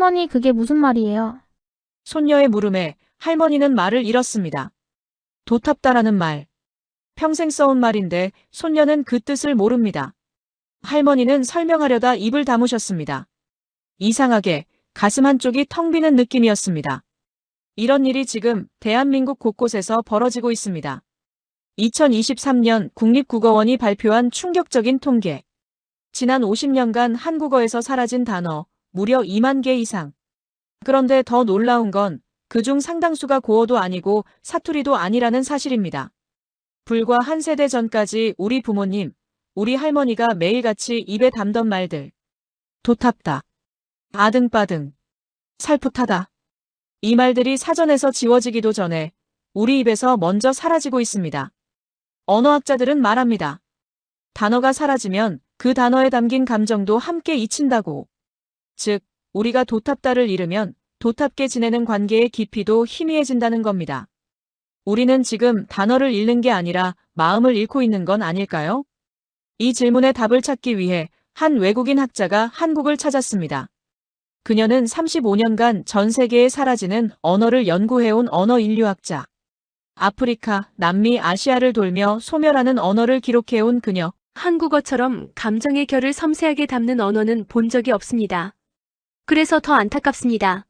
할머니, 그게 무슨 말이에요? 손녀의 물음에 할머니는 말을 잃었습니다. 도탑다라는 말. 평생 써온 말인데 손녀는 그 뜻을 모릅니다. 할머니는 설명하려다 입을 다무셨습니다. 이상하게 가슴 한쪽이 텅 비는 느낌이었습니다. 이런 일이 지금 대한민국 곳곳에서 벌어지고 있습니다. 2023년 국립국어원이 발표한 충격적인 통계. 지난 50년간 한국어에서 사라진 단어 무려 2만 개 이상. 그런데 더 놀라운 건 그중 상당수가 고어도 아니고 사투리도 아니라는 사실입니다. 불과 한 세대 전까지 우리 부모님, 우리 할머니가 매일같이 입에 담던 말들. 도탑다. 아등바등. 살풋하다. 이 말들이 사전에서 지워지기도 전에 우리 입에서 먼저 사라지고 있습니다. 언어학자들은 말합니다. 단어가 사라지면 그 단어에 담긴 감정도 함께 잊힌다고. 즉, 우리가 도탑다를 잃으면 도탑게 지내는 관계의 깊이도 희미해진다는 겁니다. 우리는 지금 단어를 잃는 게 아니라 마음을 잃고 있는 건 아닐까요? 이 질문에 답을 찾기 위해 한 외국인 학자가 한국을 찾았습니다. 그녀는 35년간 전 세계에 사라지는 언어를 연구해온 언어인류학자. 아프리카, 남미, 아시아를 돌며 소멸하는 언어를 기록해온 그녀. 한국어처럼 감정의 결을 섬세하게 담는 언어는 본 적이 없습니다. 그래서 더 안타깝습니다.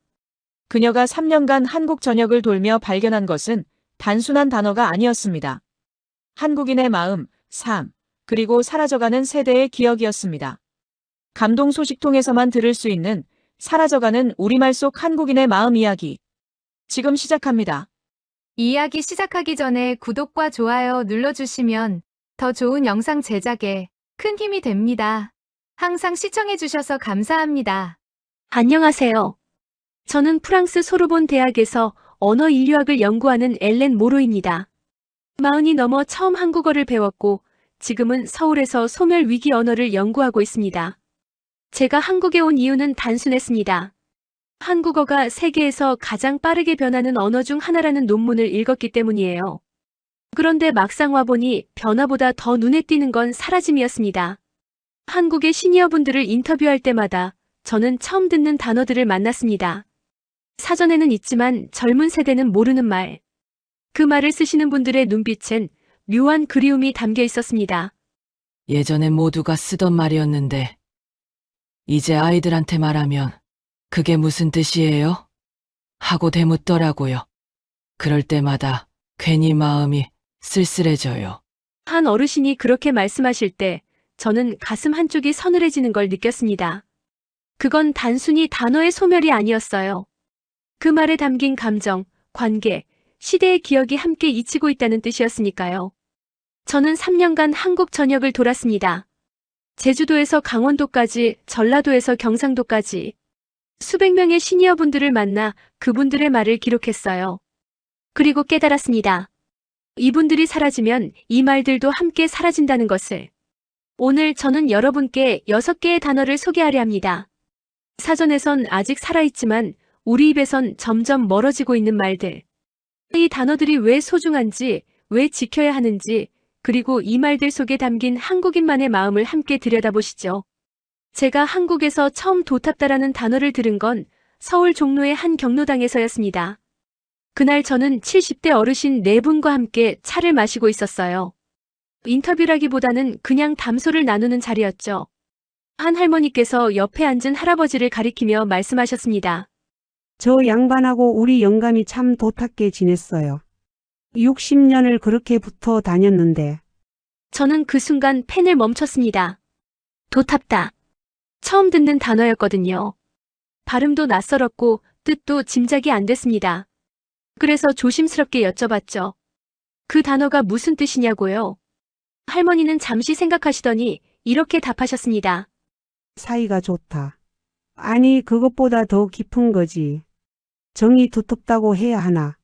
그녀가 3년간 한국 전역을 돌며 발견한 것은 단순한 단어가 아니었습니다. 한국인의 마음, 삶, 그리고 사라져가는 세대의 기억이었습니다. 감동 소식통에서만 들을 수 있는 사라져가는 우리말 속 한국인의 마음 이야기. 지금 시작합니다. 이야기 시작하기 전에 구독과 좋아요 눌러주시면 더 좋은 영상 제작에 큰 힘이 됩니다. 항상 시청해주셔서 감사합니다. 안녕하세요. 저는 프랑스 소르본 대학에서 언어 인류학을 연구하는 엘렌 모로입니다. 40이 넘어 처음 한국어를 배웠고 지금은 서울에서 소멸 위기 언어를 연구하고 있습니다. 제가 한국에 온 이유는 단순했습니다. 한국어가 세계에서 가장 빠르게 변하는 언어 중 하나라는 논문을 읽었기 때문이에요. 그런데 막상 와보니 변화보다 더 눈에 띄는 건 사라짐이었습니다. 한국의 시니어분들을 인터뷰할 때마다 저는 처음 듣는 단어들을 만났습니다. 사전에는 있지만 젊은 세대는 모르는 말. 그 말을 쓰시는 분들의 눈빛엔 묘한 그리움이 담겨 있었습니다. 예전에 모두가 쓰던 말이었는데 이제 아이들한테 말하면 그게 무슨 뜻이에요? 하고 되묻더라고요. 그럴 때마다 괜히 마음이 쓸쓸해져요. 한 어르신이 그렇게 말씀하실 때 저는 가슴 한쪽이 서늘해지는 걸 느꼈습니다. 그건 단순히 단어의 소멸이 아니었어요. 그 말에 담긴 감정, 관계, 시대의 기억이 함께 잊히고 있다는 뜻이었으니까요. 저는 3년간 한국 전역을 돌았습니다. 제주도에서 강원도까지, 전라도에서 경상도까지 수백 명의 시니어분들을 만나 그분들의 말을 기록했어요. 그리고 깨달았습니다. 이분들이 사라지면 이 말들도 함께 사라진다는 것을. 오늘 저는 여러분께 6개의 단어를 소개하려 합니다. 사전에선 아직 살아있지만 우리 입에선 점점 멀어지고 있는 말들. 이 단어들이 왜 소중한지, 왜 지켜야 하는지, 그리고 이 말들 속에 담긴 한국인만의 마음을 함께 들여다보시죠. 제가 한국에서 처음 도탑다라는 단어를 들은 건 서울 종로의 한 경로당에서였습니다. 그날 저는 70대 어르신 4분과 함께 차를 마시고 있었어요. 인터뷰라기보다는 그냥 담소를 나누는 자리였죠. 한 할머니께서 옆에 앉은 할아버지를 가리키며 말씀하셨습니다. 저 양반하고 우리 영감이 참 도탁게 지냈어요. 60년을 그렇게 붙어 다녔는데. 저는 그 순간 펜을 멈췄습니다. 도탑다. 처음 듣는 단어였거든요. 발음도 낯설었고 뜻도 짐작이 안 됐습니다. 그래서 조심스럽게 여쭤봤죠. 그 단어가 무슨 뜻이냐고요? 할머니는 잠시 생각하시더니 이렇게 답하셨습니다. 사이가 좋다. 아니, 그것보다 더 깊은 거지. 정이 두텁다고 해야 하나.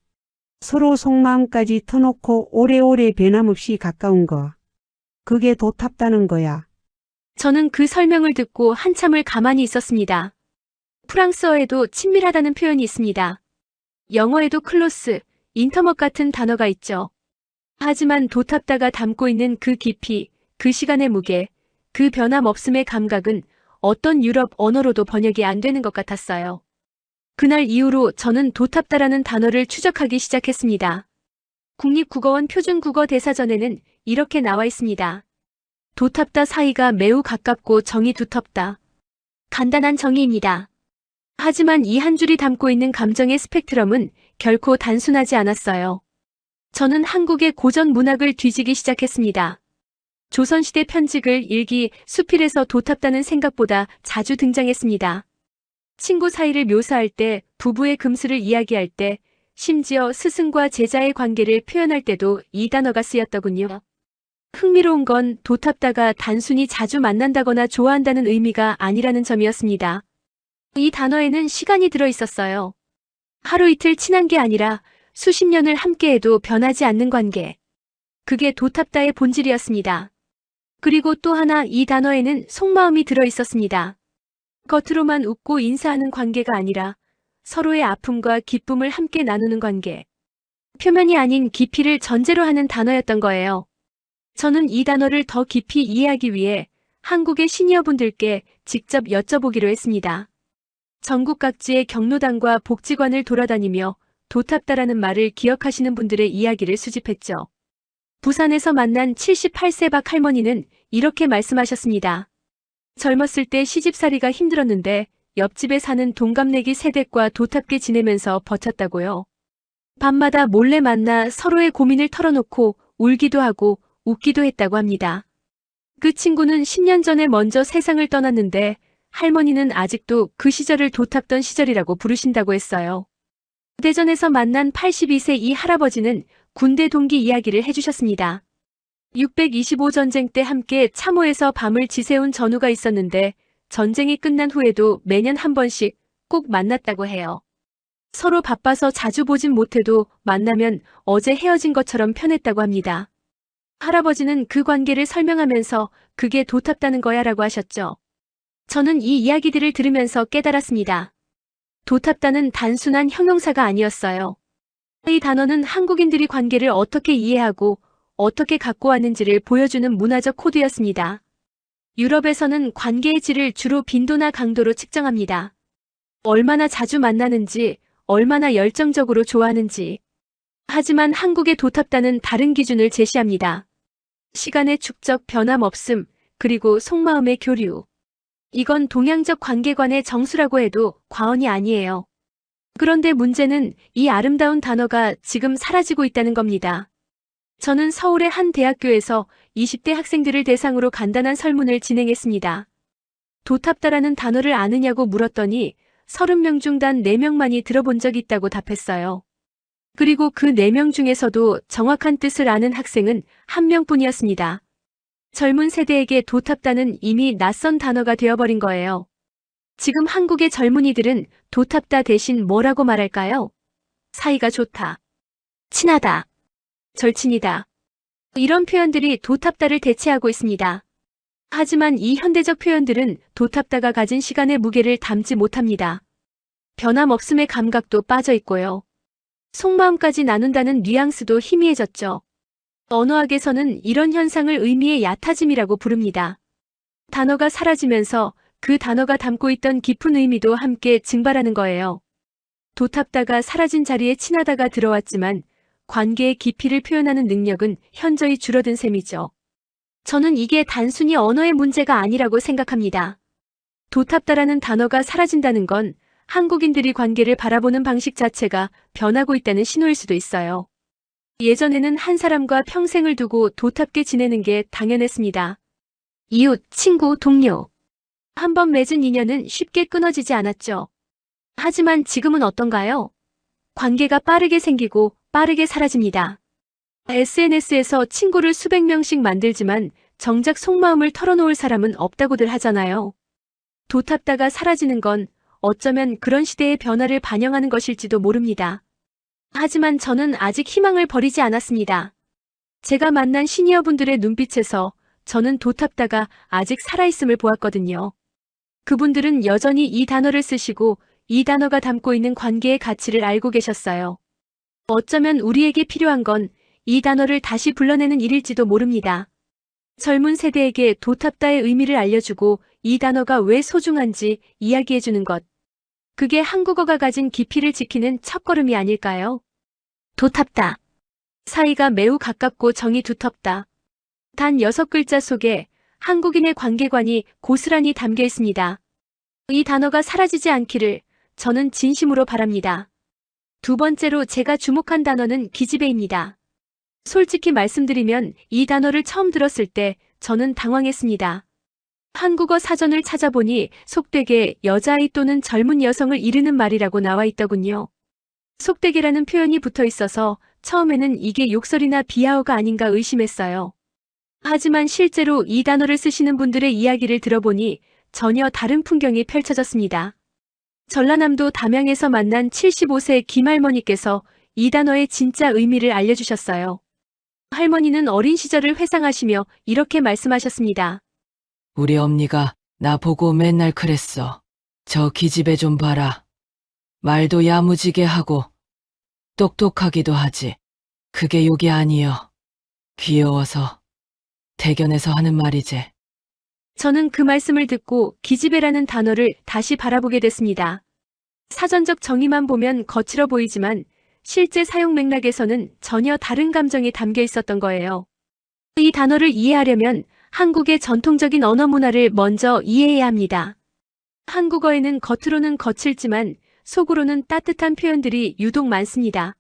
서로 속마음까지 터놓고 오래오래 변함없이 가까운 거. 그게 도탑다는 거야. 저는 그 설명을 듣고 한참을 가만히 있었습니다. 프랑스어에도 친밀하다는 표현이 있습니다. 영어에도 클로스, 인터머 같은 단어가 있죠. 하지만 도탑다가 담고 있는 그 깊이, 그 시간의 무게, 그 변함없음의 감각은 어떤 유럽 언어로도 번역이 안 되는 것 같았어요. 그날 이후로 저는 도탑다라는 단어를 추적하기 시작했습니다. 국립국어원 표준국어 대사전에는 이렇게 나와 있습니다. 도탑다 사이가 매우 가깝고 정이 두텁다. 간단한 정의입니다. 하지만 이 한 줄이 담고 있는 감정의 스펙트럼은 결코 단순하지 않았어요. 저는 한국의 고전 문학을 뒤지기 시작했습니다. 조선시대 편직을 일기 수필에서 도탑다는 생각보다 자주 등장했습니다. 친구 사이를 묘사할 때, 부부의 금슬을 이야기할 때, 심지어 스승과 제자의 관계를 표현할 때도 이 단어가 쓰였더군요. 흥미로운 건 도탑다가 단순히 자주 만난다거나 좋아한다는 의미가 아니라는 점이었습니다. 이 단어에는 시간이 들어 있었어요. 하루 이틀 친한 게 아니라 수십 년을 함께해도 변하지 않는 관계. 그게 도탑다의 본질이었습니다. 그리고 또 하나 이 단어에는 속마음이 들어 있었습니다. 겉으로만 웃고 인사하는 관계가 아니라 서로의 아픔과 기쁨을 함께 나누는 관계. 표면이 아닌 깊이를 전제로 하는 단어였던 거예요. 저는 이 단어를 더 깊이 이해하기 위해 한국의 시니어분들께 직접 여쭤보기로 했습니다. 전국 각지의 경로당과 복지관을 돌아다니며 도탑다라는 말을 기억하시는 분들의 이야기를 수집했죠. 부산에서 만난 78세 박 할머니는 이렇게 말씀하셨습니다. 젊었을 때 시집살이가 힘들었는데 옆집에 사는 동갑내기 세댁과 도탑게 지내면서 버텼다고요. 밤마다 몰래 만나 서로의 고민을 털어놓고 울기도 하고 웃기도 했다고 합니다. 그 친구는 10년 전에 먼저 세상을 떠났는데 할머니는 아직도 그 시절을 도탑던 시절이라고 부르신다고 했어요. 대전에서 만난 82세 이 할아버지는 군대 동기 이야기를 해주셨습니다. 625 전쟁 때 함께 참호에서 밤을 지새운 전우가 있었는데 전쟁이 끝난 후에도 매년 한 번씩 꼭 만났다고 해요. 서로 바빠서 자주 보진 못해도 만나면 어제 헤어진 것처럼 편했다고 합니다. 할아버지는 그 관계를 설명하면서 그게 도탑다는 거야 라고 하셨죠. 저는 이 이야기들을 들으면서 깨달았습니다. 도탑다는 단순한 형용사가 아니었어요. 이 단어는 한국인들이 관계를 어떻게 이해하고 어떻게 갖고 왔는지를 보여주는 문화적 코드였습니다. 유럽에서는 관계의 질을 주로 빈도나 강도로 측정합니다. 얼마나 자주 만나는지, 얼마나 열정적으로 좋아하는지. 하지만 한국의 도탑다는 다른 기준을 제시합니다. 시간의 축적 변함없음, 그리고 속마음의 교류. 이건 동양적 관계관의 정수라고 해도 과언이 아니에요. 그런데 문제는 이 아름다운 단어가 지금 사라지고 있다는 겁니다. 저는 서울의 한 대학교에서 20대 학생들을 대상으로 간단한 설문을 진행했습니다. 도탑다라는 단어를 아느냐고 물었더니 30명 중 단 4명만이 들어본 적 있다고 답했어요. 그리고 그 4명 중에서도 정확한 뜻을 아는 학생은 1명뿐이었습니다. 젊은 세대에게 도탑다는 이미 낯선 단어가 되어버린 거예요. 지금 한국의 젊은이들은 도탑다 대신 뭐라고 말할까요? 사이가 좋다. 친하다. 절친이다. 이런 표현들이 도탑다를 대체하고 있습니다. 하지만 이 현대적 표현들은 도탑다가 가진 시간의 무게를 담지 못합니다. 변함없음의 감각도 빠져 있고요. 속마음까지 나눈다는 뉘앙스도 희미해졌죠. 언어학에서는 이런 현상을 의미의 얕아짐이라고 부릅니다. 단어가 사라지면서 그 단어가 담고 있던 깊은 의미도 함께 증발하는 거예요. 도탑다가 사라진 자리에 친하다가 들어왔지만 관계의 깊이를 표현하는 능력은 현저히 줄어든 셈이죠. 저는 이게 단순히 언어의 문제가 아니라고 생각합니다. 도탑다라는 단어가 사라진다는 건 한국인들이 관계를 바라보는 방식 자체가 변하고 있다는 신호일 수도 있어요. 예전에는 한 사람과 평생을 두고 도탑게 지내는 게 당연했습니다. 이웃, 친구, 동료. 한번 맺은 인연은 쉽게 끊어지지 않았죠. 하지만 지금은 어떤가요? 관계가 빠르게 생기고 빠르게 사라집니다. SNS에서 친구를 수백 명씩 만들지만 정작 속마음을 털어놓을 사람은 없다고들 하잖아요. 도탑다가 사라지는 건 어쩌면 그런 시대의 변화를 반영하는 것일지도 모릅니다. 하지만 저는 아직 희망을 버리지 않았습니다. 제가 만난 시니어분들의 눈빛에서 저는 도탑다가 아직 살아있음을 보았거든요. 그분들은 여전히 이 단어를 쓰시고 이 단어가 담고 있는 관계의 가치를 알고 계셨어요. 어쩌면 우리에게 필요한 건 이 단어를 다시 불러내는 일일지도 모릅니다. 젊은 세대에게 도탑다의 의미를 알려주고 이 단어가 왜 소중한지 이야기해주는 것. 그게 한국어가 가진 깊이를 지키는 첫걸음이 아닐까요? 도탑다. 사이가 매우 가깝고 정이 두텁다. 단 6글자 속에 한국인의 관계관이 고스란히 담겨 있습니다. 이 단어가 사라지지 않기를 저는 진심으로 바랍니다. 두 번째로 제가 주목한 단어는 기집애입니다. 솔직히 말씀드리면 이 단어를 처음 들었을 때 저는 당황했습니다. 한국어 사전을 찾아보니 속되게 여자아이 또는 젊은 여성을 이르는 말이라고 나와 있더군요. 속되게라는 표현이 붙어 있어서 처음에는 이게 욕설이나 비하어가 아닌가 의심했어요. 하지만 실제로 이 단어를 쓰시는 분들의 이야기를 들어보니 전혀 다른 풍경이 펼쳐졌습니다. 전라남도 담양에서 만난 75세 김할머니께서 이 단어의 진짜 의미를 알려주셨어요. 할머니는 어린 시절을 회상하시며 이렇게 말씀하셨습니다. 우리 엄니가 나 보고 맨날 그랬어. 저 기집애 좀 봐라. 말도 야무지게 하고 똑똑하기도 하지. 그게 욕이 아니여. 귀여워서 대견해서 하는 말이지. 저는 그 말씀을 듣고 기집애라는 단어를 다시 바라보게 됐습니다. 사전적 정의만 보면 거칠어 보이지만 실제 사용 맥락에서는 전혀 다른 감정이 담겨 있었던 거예요. 이 단어를 이해하려면 한국의 전통적인 언어 문화를 먼저 이해해야 합니다. 한국어에는 겉으로는 거칠지만 속으로는 따뜻한 표현들이 유독 많습니다.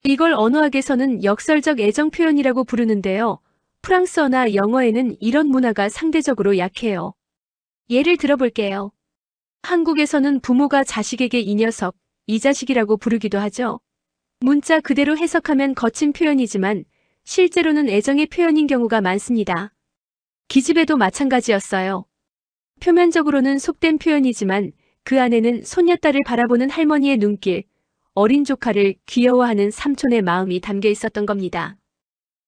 이걸 언어학에서는 역설적 애정 표현이라고 부르는데요. 프랑스어나 영어에는 이런 문화가 상대적으로 약해요. 예를 들어볼게요. 한국에서는 부모가 자식에게 이 녀석, 이 자식이라고 부르기도 하죠. 문자 그대로 해석하면 거친 표현이지만 실제로는 애정의 표현인 경우가 많습니다. 기집애도 마찬가지였어요. 표면적으로는 속된 표현이지만 그 안에는 손녀딸을 바라보는 할머니의 눈길, 어린 조카를 귀여워하는 삼촌의 마음이 담겨 있었던 겁니다.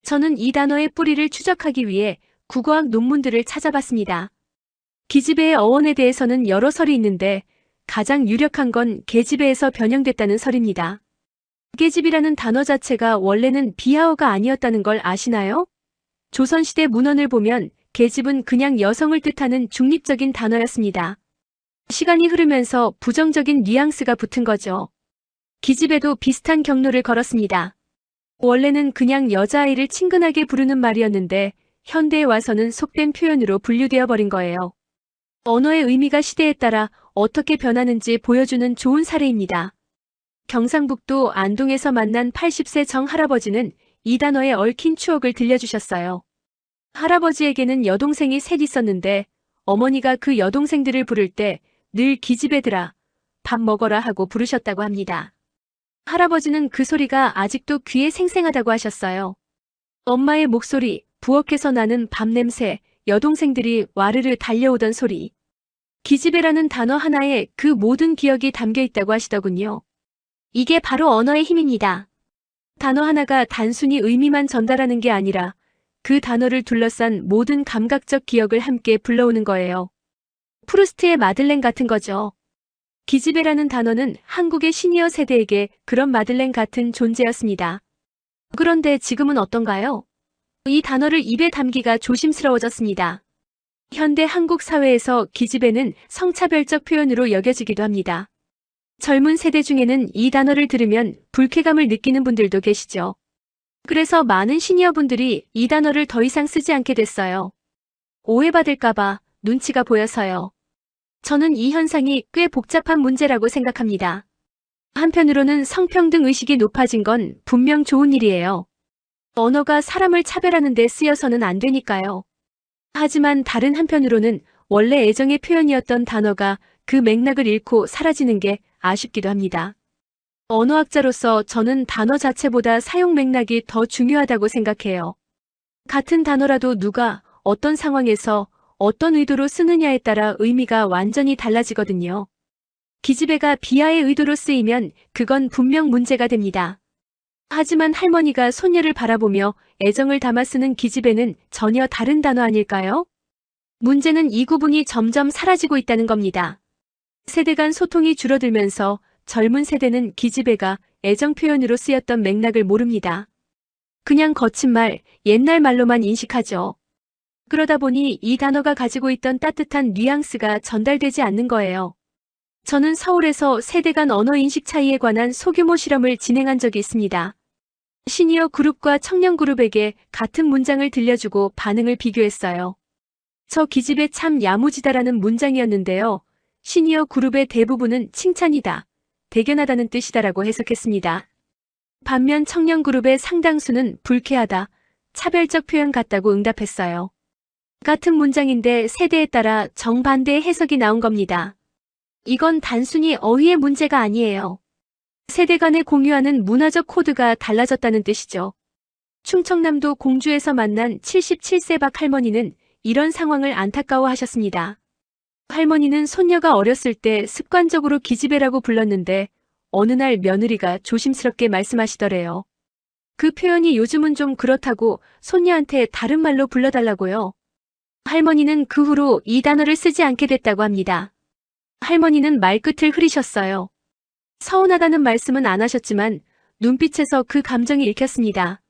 저는 이 단어의 뿌리를 추적하기 위해 국어학 논문들을 찾아봤습니다. 기집애의 어원에 대해서는 여러 설이 있는데 가장 유력한 건 계집애에서 변형됐다는 설입니다. 계집이라는 단어 자체가 원래는 비하어가 아니었다는 걸 아시나요? 조선시대 문헌을 보면 계집은 그냥 여성을 뜻하는 중립적인 단어였습니다. 시간이 흐르면서 부정적인 뉘앙스가 붙은 거죠. 기집애도 비슷한 경로를 걸었습니다. 원래는 그냥 여자아이를 친근하게 부르는 말이었는데 현대에 와서는 속된 표현으로 분류되어 버린 거예요. 언어의 의미가 시대에 따라 어떻게 변하는지 보여주는 좋은 사례입니다. 경상북도 안동에서 만난 80세 정 할아버지는 이 단어에 얽힌 추억을 들려주셨어요. 할아버지에게는 여동생이 셋 있었는데 어머니가 그 여동생들을 부를 때 늘 기집애들아, 밥 먹어라 하고 부르셨다고 합니다. 할아버지는 그 소리가 아직도 귀에 생생하다고 하셨어요. 엄마의 목소리, 부엌에서 나는 밥 냄새, 여동생들이 와르르 달려오던 소리. 기집애라는 단어 하나에 그 모든 기억이 담겨 있다고 하시더군요. 이게 바로 언어의 힘입니다. 단어 하나가 단순히 의미만 전달하는 게 아니라 그 단어를 둘러싼 모든 감각적 기억을 함께 불러오는 거예요. 프루스트의 마들렌 같은 거죠. 기집애라는 단어는 한국의 시니어 세대에게 그런 마들렌 같은 존재였습니다. 그런데 지금은 어떤가요? 이 단어를 입에 담기가 조심스러워졌습니다. 현대 한국 사회에서 기집애는 성차별적 표현으로 여겨지기도 합니다. 젊은 세대 중에는 이 단어를 들으면 불쾌감을 느끼는 분들도 계시죠. 그래서 많은 시니어분들이 이 단어를 더 이상 쓰지 않게 됐어요. 오해받을까봐 눈치가 보여서요. 저는 이 현상이 꽤 복잡한 문제라고 생각합니다. 한편으로는 성평등 의식이 높아진 건 분명 좋은 일이에요. 언어가 사람을 차별하는 데 쓰여서는 안 되니까요. 하지만 다른 한편으로는 원래 애정의 표현이었던 단어가 그 맥락을 잃고 사라지는 게 아쉽기도 합니다. 언어학자로서 저는 단어 자체보다 사용 맥락이 더 중요하다고 생각해요. 같은 단어라도 누가 어떤 상황에서 어떤 의도로 쓰느냐에 따라 의미가 완전히 달라지거든요. 기집애가 비하의 의도로 쓰이면 그건 분명 문제가 됩니다. 하지만 할머니가 손녀를 바라보며 애정을 담아 쓰는 기집애는 전혀 다른 단어 아닐까요? 문제는 이 구분이 점점 사라지고 있다는 겁니다. 세대 간 소통이 줄어들면서 젊은 세대는 기집애가 애정 표현으로 쓰였던 맥락을 모릅니다. 그냥 거친 말, 옛날 말로만 인식하죠. 그러다 보니 이 단어가 가지고 있던 따뜻한 뉘앙스가 전달되지 않는 거예요. 저는 서울에서 세대 간 언어 인식 차이에 관한 소규모 실험을 진행한 적이 있습니다. 시니어 그룹과 청년 그룹에게 같은 문장을 들려주고 반응을 비교했어요. 저 기집애 참 야무지다라는 문장이었는데요. 시니어 그룹의 대부분은 칭찬이다, 대견하다는 뜻이다라고 해석했습니다. 반면 청년 그룹의 상당수는 불쾌하다, 차별적 표현 같다고 응답했어요. 같은 문장인데 세대에 따라 정반대의 해석이 나온 겁니다. 이건 단순히 어휘의 문제가 아니에요. 세대 간에 공유하는 문화적 코드가 달라졌다는 뜻이죠. 충청남도 공주에서 만난 77세 박 할머니는 이런 상황을 안타까워하셨습니다. 할머니는 손녀가 어렸을 때 습관적으로 기집애라고 불렀는데 어느 날 며느리가 조심스럽게 말씀하시더래요. 그 표현이 요즘은 좀 그렇다고 손녀한테 다른 말로 불러달라고요. 할머니는 그 후로 이 단어를 쓰지 않게 됐다고 합니다. 할머니는 말끝을 흐리셨어요. 서운하다는 말씀은 안 하셨지만 눈빛에서 그 감정이 읽혔습니다.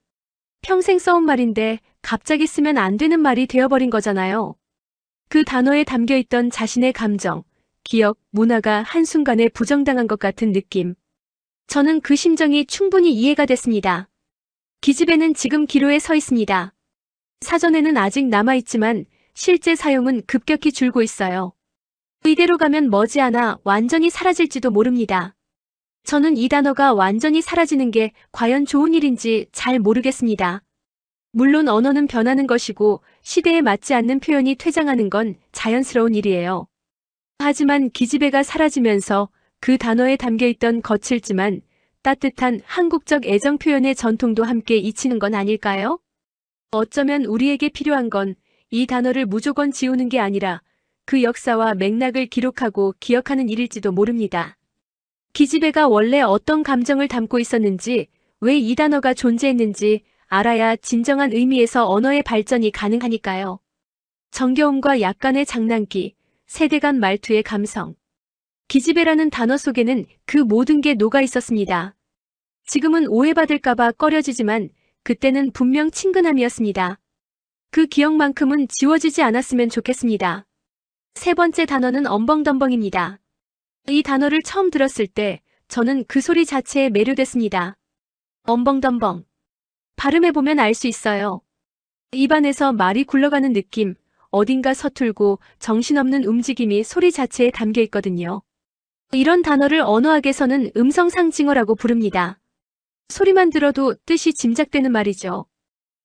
평생 써온 말인데 갑자기 쓰면 안 되는 말이 되어버린 거잖아요. 그 단어에 담겨있던 자신의 감정, 기억, 문화가 한순간에 부정당한 것 같은 느낌. 저는 그 심정이 충분히 이해가 됐습니다. 기집애는 지금 기로에 서 있습니다. 사전에는 아직 남아있지만 실제 사용은 급격히 줄고 있어요. 이대로 가면 머지않아 완전히 사라질지도 모릅니다. 저는 이 단어가 완전히 사라지는 게 과연 좋은 일인지 잘 모르겠습니다. 물론 언어는 변하는 것이고 시대에 맞지 않는 표현이 퇴장하는 건 자연스러운 일이에요. 하지만 기집애가 사라지면서 그 단어에 담겨있던 거칠지만 따뜻한 한국적 애정 표현의 전통도 함께 잊히는 건 아닐까요? 어쩌면 우리에게 필요한 건 이 단어를 무조건 지우는 게 아니라 그 역사와 맥락을 기록하고 기억하는 일일지도 모릅니다. 기집애가 원래 어떤 감정을 담고 있었는지, 왜 이 단어가 존재했는지 알아야 진정한 의미에서 언어의 발전이 가능하니까요. 정겨움과 약간의 장난기, 세대 간 말투의 감성. 기집애라는 단어 속에는 그 모든 게 녹아 있었습니다. 지금은 오해받을까봐 꺼려지지만 그때는 분명 친근함이었습니다. 그 기억만큼은 지워지지 않았으면 좋겠습니다. 세 번째 단어는 엄벙덤벙입니다. 이 단어를 처음 들었을 때 저는 그 소리 자체에 매료됐습니다. 엄벙덤벙. 발음해보면 알 수 있어요. 입안에서 말이 굴러가는 느낌, 어딘가 서툴고 정신없는 움직임이 소리 자체에 담겨 있거든요. 이런 단어를 언어학에서는 음성상징어라고 부릅니다. 소리만 들어도 뜻이 짐작되는 말이죠.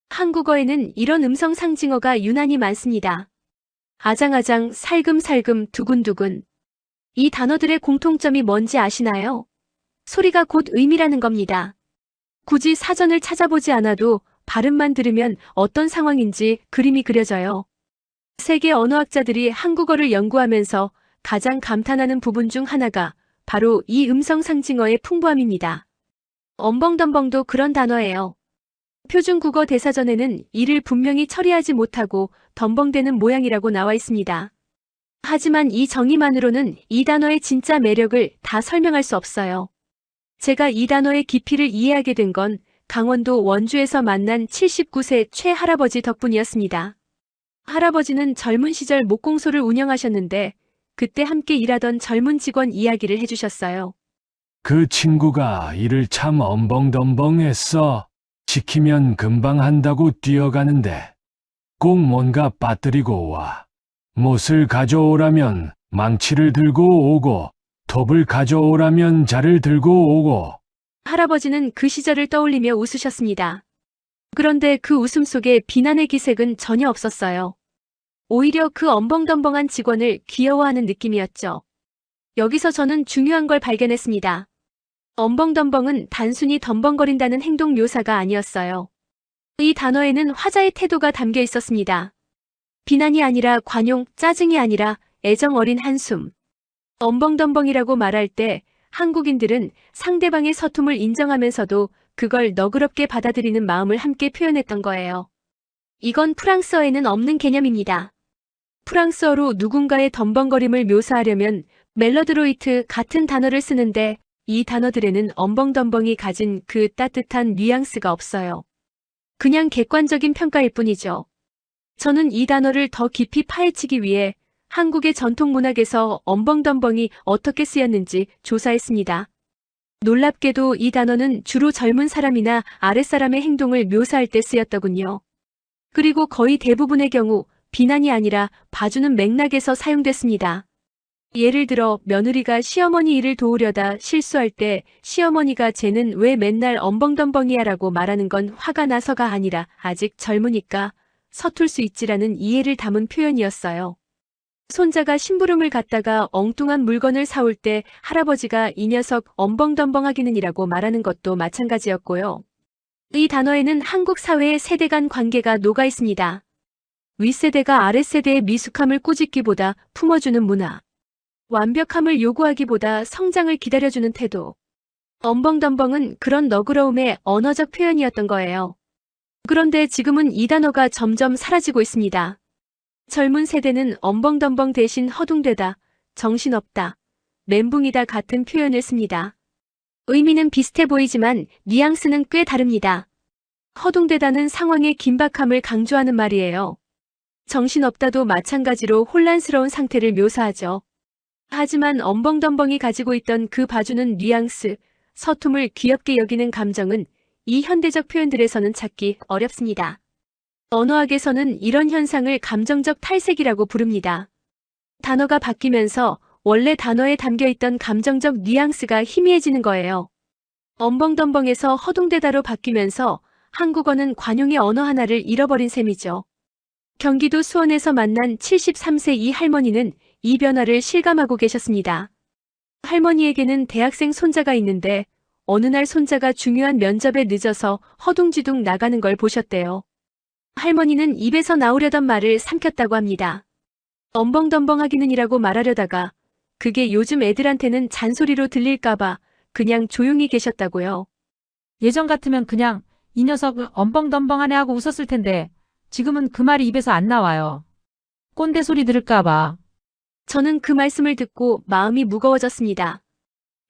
한국어에는 이런 음성상징어가 유난히 많습니다. 아장아장, 살금살금, 두근두근. 이 단어들의 공통점이 뭔지 아시나요? 소리가 곧 의미라는 겁니다. 굳이 사전을 찾아보지 않아도 발음만 들으면 어떤 상황인지 그림이 그려져요. 세계 언어학자들이 한국어를 연구하면서 가장 감탄하는 부분 중 하나가 바로 이 음성상징어의 풍부함입니다. 엄벙덤벙도 그런 단어예요. 표준국어 대사전에는 이를 분명히 처리하지 못하고 덤벙대는 모양이라고 나와 있습니다. 하지만 이 정의만으로는 이 단어의 진짜 매력을 다 설명할 수 없어요. 제가 이 단어의 깊이를 이해하게 된 건 강원도 원주에서 만난 79세 최 할아버지 덕분이었습니다. 할아버지는 젊은 시절 목공소를 운영하셨는데 그때 함께 일하던 젊은 직원 이야기를 해주셨어요. 그 친구가 일을 참 엄벙덤벙했어. 시키면 금방 한다고 뛰어가는데 꼭 뭔가 빠뜨리고 와. 못을 가져오라면 망치를 들고 오고 톱을 가져오라면 자를 들고 오고. 할아버지는 그 시절을 떠올리며 웃으셨습니다. 그런데 그 웃음 속에 비난의 기색은 전혀 없었어요. 오히려 그 엄벙덤벙한 직원을 귀여워하는 느낌이었죠. 여기서 저는 중요한 걸 발견했습니다. 엄벙덤벙은 단순히 덤벙거린다는 행동 묘사가 아니었어요. 이 단어에는 화자의 태도가 담겨 있었습니다. 비난이 아니라 관용, 짜증이 아니라 애정 어린 한숨. 엄벙덤벙이라고 말할 때 한국인들은 상대방의 서툼을 인정하면서도 그걸 너그럽게 받아들이는 마음을 함께 표현했던 거예요. 이건 프랑스어에는 없는 개념입니다. 프랑스어로 누군가의 덤벙거림을 묘사하려면 멜로드로이트 같은 단어를 쓰는데 이 단어들에는 엄벙덤벙이 가진 그 따뜻한 뉘앙스가 없어요. 그냥 객관적인 평가일 뿐이죠. 저는 이 단어를 더 깊이 파헤치기 위해 한국의 전통 문학에서 엄벙덤벙이 어떻게 쓰였는지 조사했습니다. 놀랍게도 이 단어는 주로 젊은 사람이나 아랫사람의 행동을 묘사할 때 쓰였더군요. 그리고 거의 대부분의 경우 비난이 아니라 봐주는 맥락에서 사용됐습니다. 예를 들어 며느리가 시어머니 일을 도우려다 실수할 때 시어머니가 쟤는 왜 맨날 엄벙덤벙이야 라고 말하는 건 화가 나서가 아니라 아직 젊으니까 서툴 수 있지라는 이해를 담은 표현이었어요. 손자가 심부름을 갔다가 엉뚱한 물건을 사올 때 할아버지가 이 녀석 엄벙덤벙하기는이라고 말하는 것도 마찬가지였고요. 이 단어에는 한국 사회의 세대 간 관계가 녹아 있습니다. 윗세대가 아랫세대의 미숙함을 꾸짖기보다 품어주는 문화. 완벽함을 요구하기보다 성장을 기다려주는 태도. 엄벙덤벙은 그런 너그러움의 언어적 표현이었던 거예요. 그런데 지금은 이 단어가 점점 사라지고 있습니다. 젊은 세대는 엄벙덤벙 대신 허둥대다, 정신없다, 멘붕이다 같은 표현을 씁니다. 의미는 비슷해 보이지만 뉘앙스는 꽤 다릅니다. 허둥대다는 상황의 긴박함을 강조하는 말이에요. 정신없다도 마찬가지로 혼란스러운 상태를 묘사하죠. 하지만 엄벙덤벙이 가지고 있던 그 봐주는 뉘앙스, 서툼을 귀엽게 여기는 감정은 이 현대적 표현들에서는 찾기 어렵습니다. 언어학에서는 이런 현상을 감정적 탈색이라고 부릅니다. 단어가 바뀌면서 원래 단어에 담겨있던 감정적 뉘앙스가 희미해지는 거예요. 엄벙덤벙에서 허둥대다로 바뀌면서 한국어는 관용의 언어 하나를 잃어버린 셈이죠. 경기도 수원에서 만난 73세 이 할머니는 이 변화를 실감하고 계셨습니다. 할머니에게는 대학생 손자가 있는데 어느 날 손자가 중요한 면접에 늦어서 허둥지둥 나가는 걸 보셨대요. 할머니는 입에서 나오려던 말을 삼켰다고 합니다. 엄벙덤벙하기는이라고 말하려다가 그게 요즘 애들한테는 잔소리로 들릴까봐 그냥 조용히 계셨다고요. 예전 같으면 그냥 이 녀석 엄벙덤벙하네 하고 웃었을 텐데 지금은 그 말이 입에서 안 나와요. 꼰대 소리 들을까봐. 저는 그 말씀을 듣고 마음이 무거워졌습니다.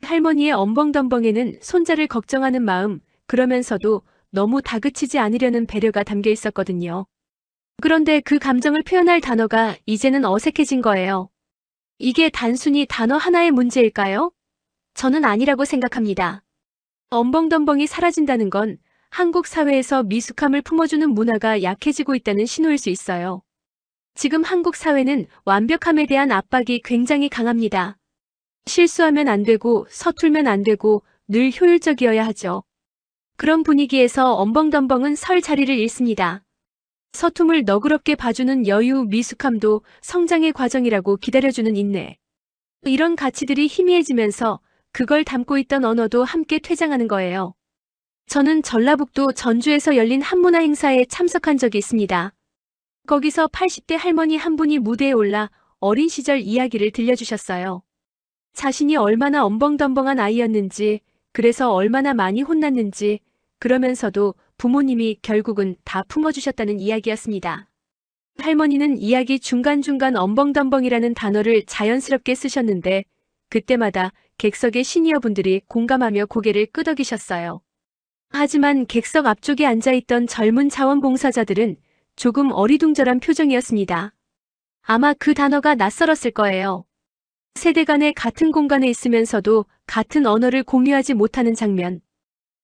할머니의 엄벙덤벙에는 손자를 걱정하는 마음, 그러면서도 너무 다그치지 않으려는 배려가 담겨 있었거든요. 그런데 그 감정을 표현할 단어가 이제는 어색해진 거예요. 이게 단순히 단어 하나의 문제일까요? 저는 아니라고 생각합니다. 엄벙덤벙이 사라진다는 건 한국 사회에서 미숙함을 품어주는 문화가 약해지고 있다는 신호일 수 있어요. 지금 한국 사회는 완벽함에 대한 압박이 굉장히 강합니다. 실수하면 안 되고 서툴면 안 되고 늘 효율적이어야 하죠. 그런 분위기에서 엄벙덤벙은 설 자리를 잃습니다. 서툼을 너그럽게 봐주는 여유, 미숙함도 성장의 과정이라고 기다려주는 인내. 이런 가치들이 희미해지면서 그걸 담고 있던 언어도 함께 퇴장하는 거예요. 저는 전라북도 전주에서 열린 한문화 행사에 참석한 적이 있습니다. 거기서 80대 할머니 한 분이 무대에 올라 어린 시절 이야기를 들려주셨어요. 자신이 얼마나 엄벙덤벙한 아이였는지, 그래서 얼마나 많이 혼났는지, 그러면서도 부모님이 결국은 다 품어주셨다는 이야기였습니다. 할머니는 이야기 중간중간 엄벙덤벙이라는 단어를 자연스럽게 쓰셨는데 그때마다 객석의 시니어분들이 공감하며 고개를 끄덕이셨어요. 하지만 객석 앞쪽에 앉아있던 젊은 자원봉사자들은 조금 어리둥절한 표정이었습니다. 아마 그 단어가 낯설었을 거예요. 세대 간에 같은 공간에 있으면서도 같은 언어를 공유하지 못하는 장면.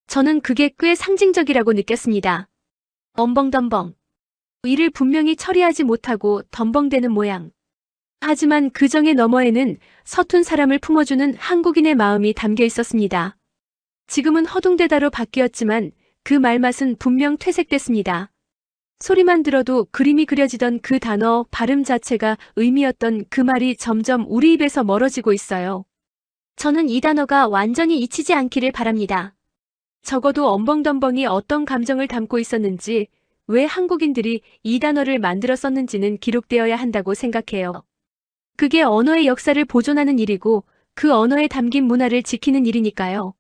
저는 그게 꽤 상징적이라고 느꼈습니다. 엄벙덤벙. 일을 분명히 처리하지 못하고 덤벙대는 모양. 하지만 그 정의 너머에는 서툰 사람을 품어주는 한국인의 마음이 담겨 있었습니다. 지금은 허둥대다로 바뀌었지만 그 말맛은 분명 퇴색됐습니다. 소리만 들어도 그림이 그려지던 그 단어 발음 자체가 의미였던 그 말이 점점 우리 입에서 멀어지고 있어요. 저는 이 단어가 완전히 잊히지 않기를 바랍니다. 적어도 엄벙덤벙이 어떤 감정을 담고 있었는지, 왜 한국인들이 이 단어를 만들어 썼는지는 기록되어야 한다고 생각해요. 그게 언어의 역사를 보존하는 일이고 그 언어에 담긴 문화를 지키는 일이니까요.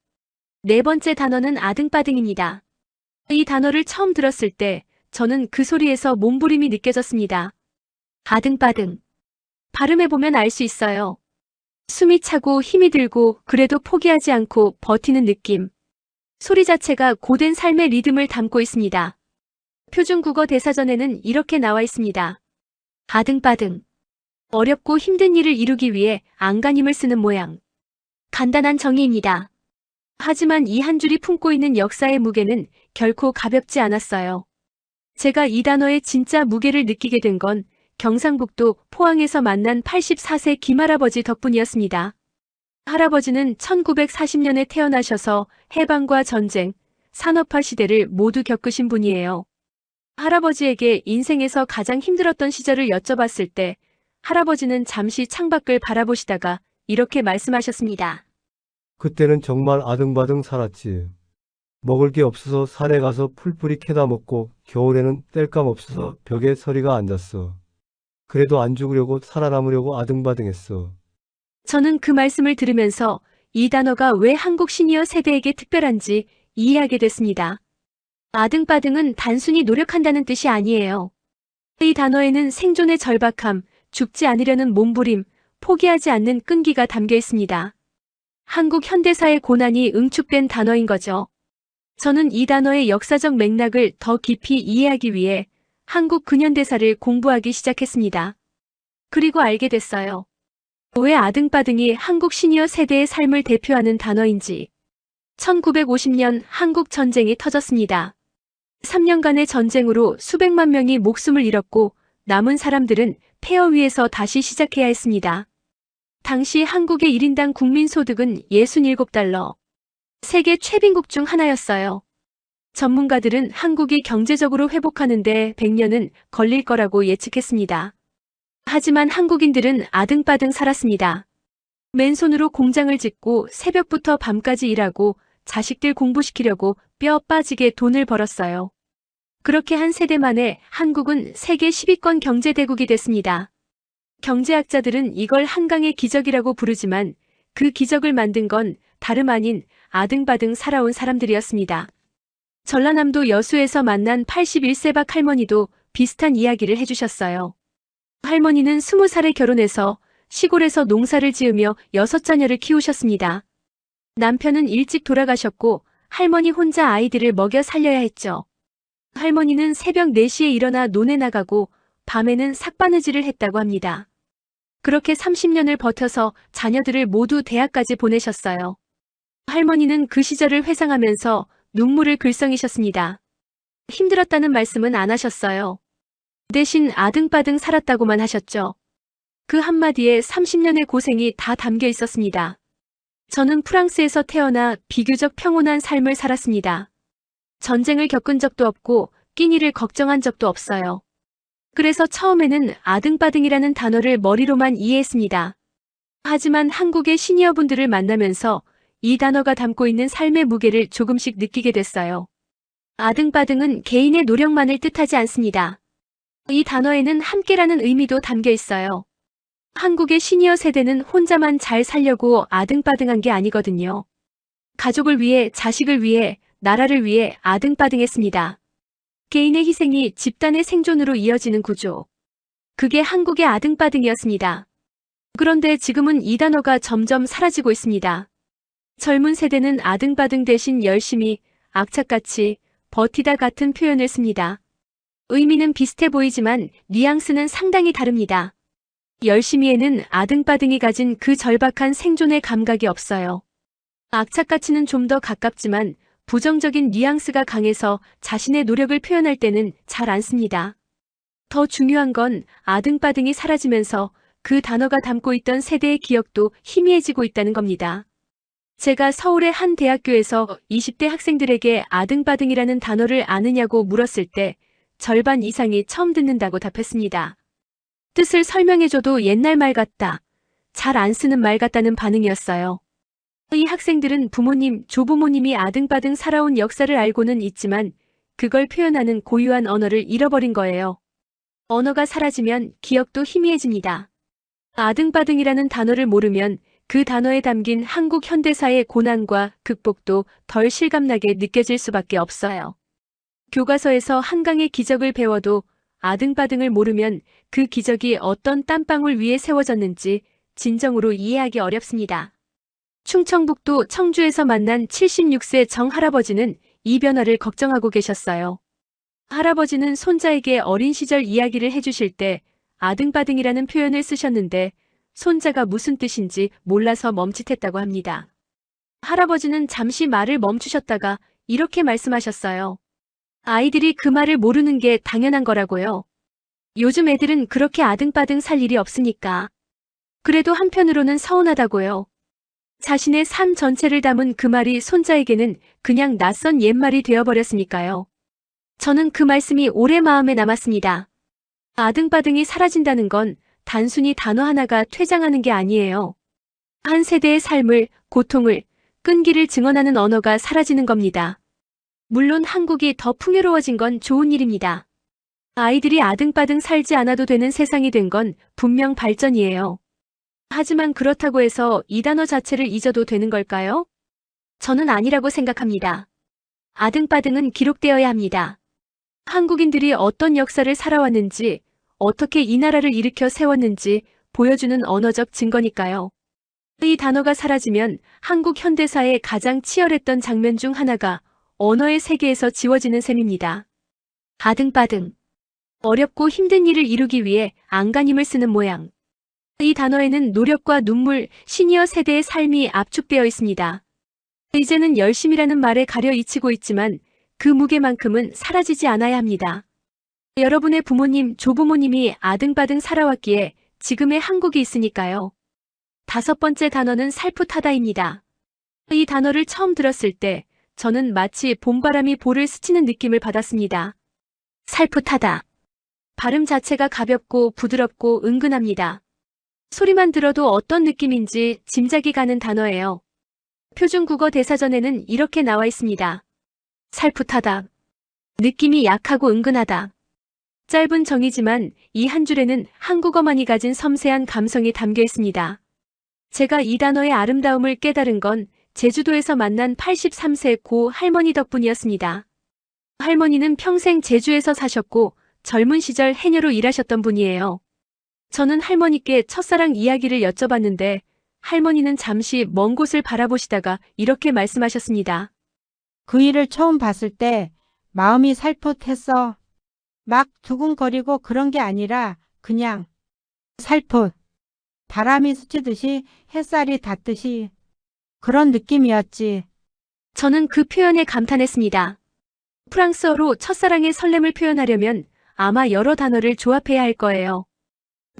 네 번째 단어는 아등바등입니다. 이 단어를 처음 들었을 때 저는 그 소리에서 몸부림이 느껴졌습니다. 아등바등. 발음해보면 알 수 있어요. 숨이 차고 힘이 들고 그래도 포기하지 않고 버티는 느낌. 소리 자체가 고된 삶의 리듬을 담고 있습니다. 표준국어 대사전에는 이렇게 나와 있습니다. 아등바등. 어렵고 힘든 일을 이루기 위해 안간힘을 쓰는 모양. 간단한 정의입니다. 하지만 이 한 줄이 품고 있는 역사의 무게는 결코 가볍지 않았어요. 제가 이 단어의 진짜 무게를 느끼게 된 건 경상북도 포항에서 만난 84세 김할아버지 덕분이었습니다. 할아버지는 1940년에 태어나셔서 해방과 전쟁, 산업화 시대를 모두 겪으신 분이에요. 할아버지에게 인생에서 가장 힘들었던 시절을 여쭤봤을 때 할아버지는 잠시 창밖을 바라보시다가 이렇게 말씀하셨습니다. 그때는 정말 아등바등 살았지. 먹을 게 없어서 산에 가서 풀뿌리 캐다 먹고 겨울에는 땔감 없어서 벽에 서리가 앉았어. 그래도 안 죽으려고 살아남으려고 아등바등했어. 저는 그 말씀을 들으면서 이 단어가 왜 한국 시니어 세대에게 특별한지 이해하게 됐습니다. 아등바등은 단순히 노력한다는 뜻이 아니에요. 이 단어에는 생존의 절박함, 죽지 않으려는 몸부림, 포기하지 않는 끈기가 담겨 있습니다. 한국 현대사의 고난이 응축된 단어인 거죠. 저는 이 단어의 역사적 맥락을 더 깊이 이해하기 위해 한국 근현대사를 공부하기 시작했습니다. 그리고 알게 됐어요. 왜 아등바등이 한국 시니어 세대의 삶을 대표하는 단어인지. 1950년 한국 전쟁이 터졌습니다. 3년간의 전쟁으로 수백만 명이 목숨을 잃었고 남은 사람들은 폐허 위에서 다시 시작해야 했습니다. 당시 한국의 1인당 국민소득은 67달러. 세계 최빈국 중 하나였어요. 전문가들은 한국이 경제적으로 회복하는데 100년은 걸릴 거라고 예측했습니다. 하지만 한국인들은 아등바등 살았습니다. 맨손으로 공장을 짓고 새벽부터 밤까지 일하고 자식들 공부시키려고 뼈 빠지게 돈을 벌었어요. 그렇게 한 세대 만에 한국은 세계 10위권 경제대국이 됐습니다. 경제학자들은 이걸 한강의 기적이라고 부르지만 그 기적을 만든 건 다름 아닌 아등바등 살아온 사람들이었습니다. 전라남도 여수에서 만난 81세 박 할머니도 비슷한 이야기를 해주셨어요. 할머니는 20살에 결혼해서 시골에서 농사를 지으며 6자녀를 키우셨습니다. 남편은 일찍 돌아가셨고 할머니 혼자 아이들을 먹여 살려야 했죠. 할머니는 새벽 4시에 일어나 논에 나가고 밤에는 삭바느질을 했다고 합니다. 그렇게 30년을 버텨서 자녀들을 모두 대학까지 보내셨어요. 할머니는 그 시절을 회상하면서 눈물을 글썽이셨습니다. 힘들었다는 말씀은 안 하셨어요. 대신 아등바등 살았다고만 하셨죠. 그 한마디에 30년의 고생이 다 담겨 있었습니다. 저는 프랑스에서 태어나 비교적 평온한 삶을 살았습니다. 전쟁을 겪은 적도 없고 끼니를 걱정한 적도 없어요. 그래서 처음에는 아등바등이라는 단어를 머리로만 이해했습니다. 하지만 한국의 시니어분들을 만나면서 이 단어가 담고 있는 삶의 무게를 조금씩 느끼게 됐어요. 아등바등은 개인의 노력만을 뜻하지 않습니다. 이 단어에는 함께라는 의미도 담겨 있어요. 한국의 시니어 세대는 혼자만 잘 살려고 아등바등한 게 아니거든요. 가족을 위해, 자식을 위해, 나라를 위해 아등바등했습니다. 개인의 희생이 집단의 생존으로 이어지는 구조. 그게 한국의 아등바등이었습니다. 그런데 지금은 이 단어가 점점 사라지고 있습니다. 젊은 세대는 아등바등 대신 열심히, 악착같이, 버티다 같은 표현을 씁니다. 의미는 비슷해 보이지만 뉘앙스는 상당히 다릅니다. 열심히에는 아등바등이 가진 그 절박한 생존의 감각이 없어요. 악착같이는 좀 더 가깝지만 부정적인 뉘앙스가 강해서 자신의 노력을 표현할 때는 잘 안 씁니다. 더 중요한 건 아등바등이 사라지면서 그 단어가 담고 있던 세대의 기억도 희미해지고 있다는 겁니다. 제가 서울의 한 대학교에서 20대 학생들에게 아등바등이라는 단어를 아느냐고 물었을 때 절반 이상이 처음 듣는다고 답했습니다. 뜻을 설명해줘도 옛날 말 같다. 잘 안 쓰는 말 같다는 반응이었어요. 이 학생들은 부모님, 조부모님이 아등바등 살아온 역사를 알고는 있지만 그걸 표현하는 고유한 언어를 잃어버린 거예요. 언어가 사라지면 기억도 희미해집니다. 아등바등이라는 단어를 모르면 그 단어에 담긴 한국 현대사의 고난과 극복도 덜 실감나게 느껴질 수밖에 없어요. 교과서에서 한강의 기적을 배워도 아등바등을 모르면 그 기적이 어떤 땀방울 위에 세워졌는지 진정으로 이해하기 어렵습니다. 충청북도 청주에서 만난 76세 정 할아버지는 이 변화를 걱정하고 계셨어요. 할아버지는 손자에게 어린 시절 이야기를 해주실 때 아등바등이라는 표현을 쓰셨는데 손자가 무슨 뜻인지 몰라서 멈칫했다고 합니다. 할아버지는 잠시 말을 멈추셨다가 이렇게 말씀하셨어요. 아이들이 그 말을 모르는 게 당연한 거라고요. 요즘 애들은 그렇게 아등바등 살 일이 없으니까. 그래도 한편으로는 서운하다고요. 자신의 삶 전체를 담은 그 말이 손자에게는 그냥 낯선 옛말이 되어버렸으니까요. 저는 그 말씀이 오래 마음에 남았습니다. 아등바등이 사라진다는 건 단순히 단어 하나가 퇴장하는 게 아니에요. 한 세대의 삶을, 고통을, 끈기를 증언하는 언어가 사라지는 겁니다. 물론 한국이 더 풍요로워진 건 좋은 일입니다. 아이들이 아등바등 살지 않아도 되는 세상이 된 건 분명 발전이에요. 하지만 그렇다고 해서 이 단어 자체를 잊어도 되는 걸까요? 저는 아니라고 생각합니다. 아등바등은 기록되어야 합니다. 한국인들이 어떤 역사를 살아왔는지, 어떻게 이 나라를 일으켜 세웠는지 보여주는 언어적 증거니까요. 이 단어가 사라지면 한국 현대사의 가장 치열했던 장면 중 하나가 언어의 세계에서 지워지는 셈입니다. 아등바등. 어렵고 힘든 일을 이루기 위해 안간힘을 쓰는 모양. 이 단어에는 노력과 눈물, 시니어 세대의 삶이 압축되어 있습니다. 이제는 열심이라는 말에 가려 잊히고 있지만 그 무게만큼은 사라지지 않아야 합니다. 여러분의 부모님, 조부모님이 아등바등 살아왔기에 지금의 한국이 있으니까요. 5번째 단어는 살풋하다입니다. 이 단어를 처음 들었을 때 저는 마치 봄바람이 볼을 스치는 느낌을 받았습니다. 살풋하다. 발음 자체가 가볍고 부드럽고 은근합니다. 소리만 들어도 어떤 느낌인지 짐작이 가는 단어예요. 표준국어 대사전에는 이렇게 나와 있습니다. 살풋하다. 느낌이 약하고 은근하다. 짧은 정의지만 이 한 줄에는 한국어만이 가진 섬세한 감성이 담겨 있습니다. 제가 이 단어의 아름다움을 깨달은 건 제주도에서 만난 83세 고 할머니 덕분이었습니다. 할머니는 평생 제주에서 사셨고 젊은 시절 해녀로 일하셨던 분이에요. 저는 할머니께 첫사랑 이야기를 여쭤봤는데 할머니는 잠시 먼 곳을 바라보시다가 이렇게 말씀하셨습니다. 그 일을 처음 봤을 때 마음이 살풋했어. 막 두근거리고 그런 게 아니라 그냥 살풋. 바람이 스치듯이 햇살이 닿듯이 그런 느낌이었지. 저는 그 표현에 감탄했습니다. 프랑스어로 첫사랑의 설렘을 표현하려면 아마 여러 단어를 조합해야 할 거예요.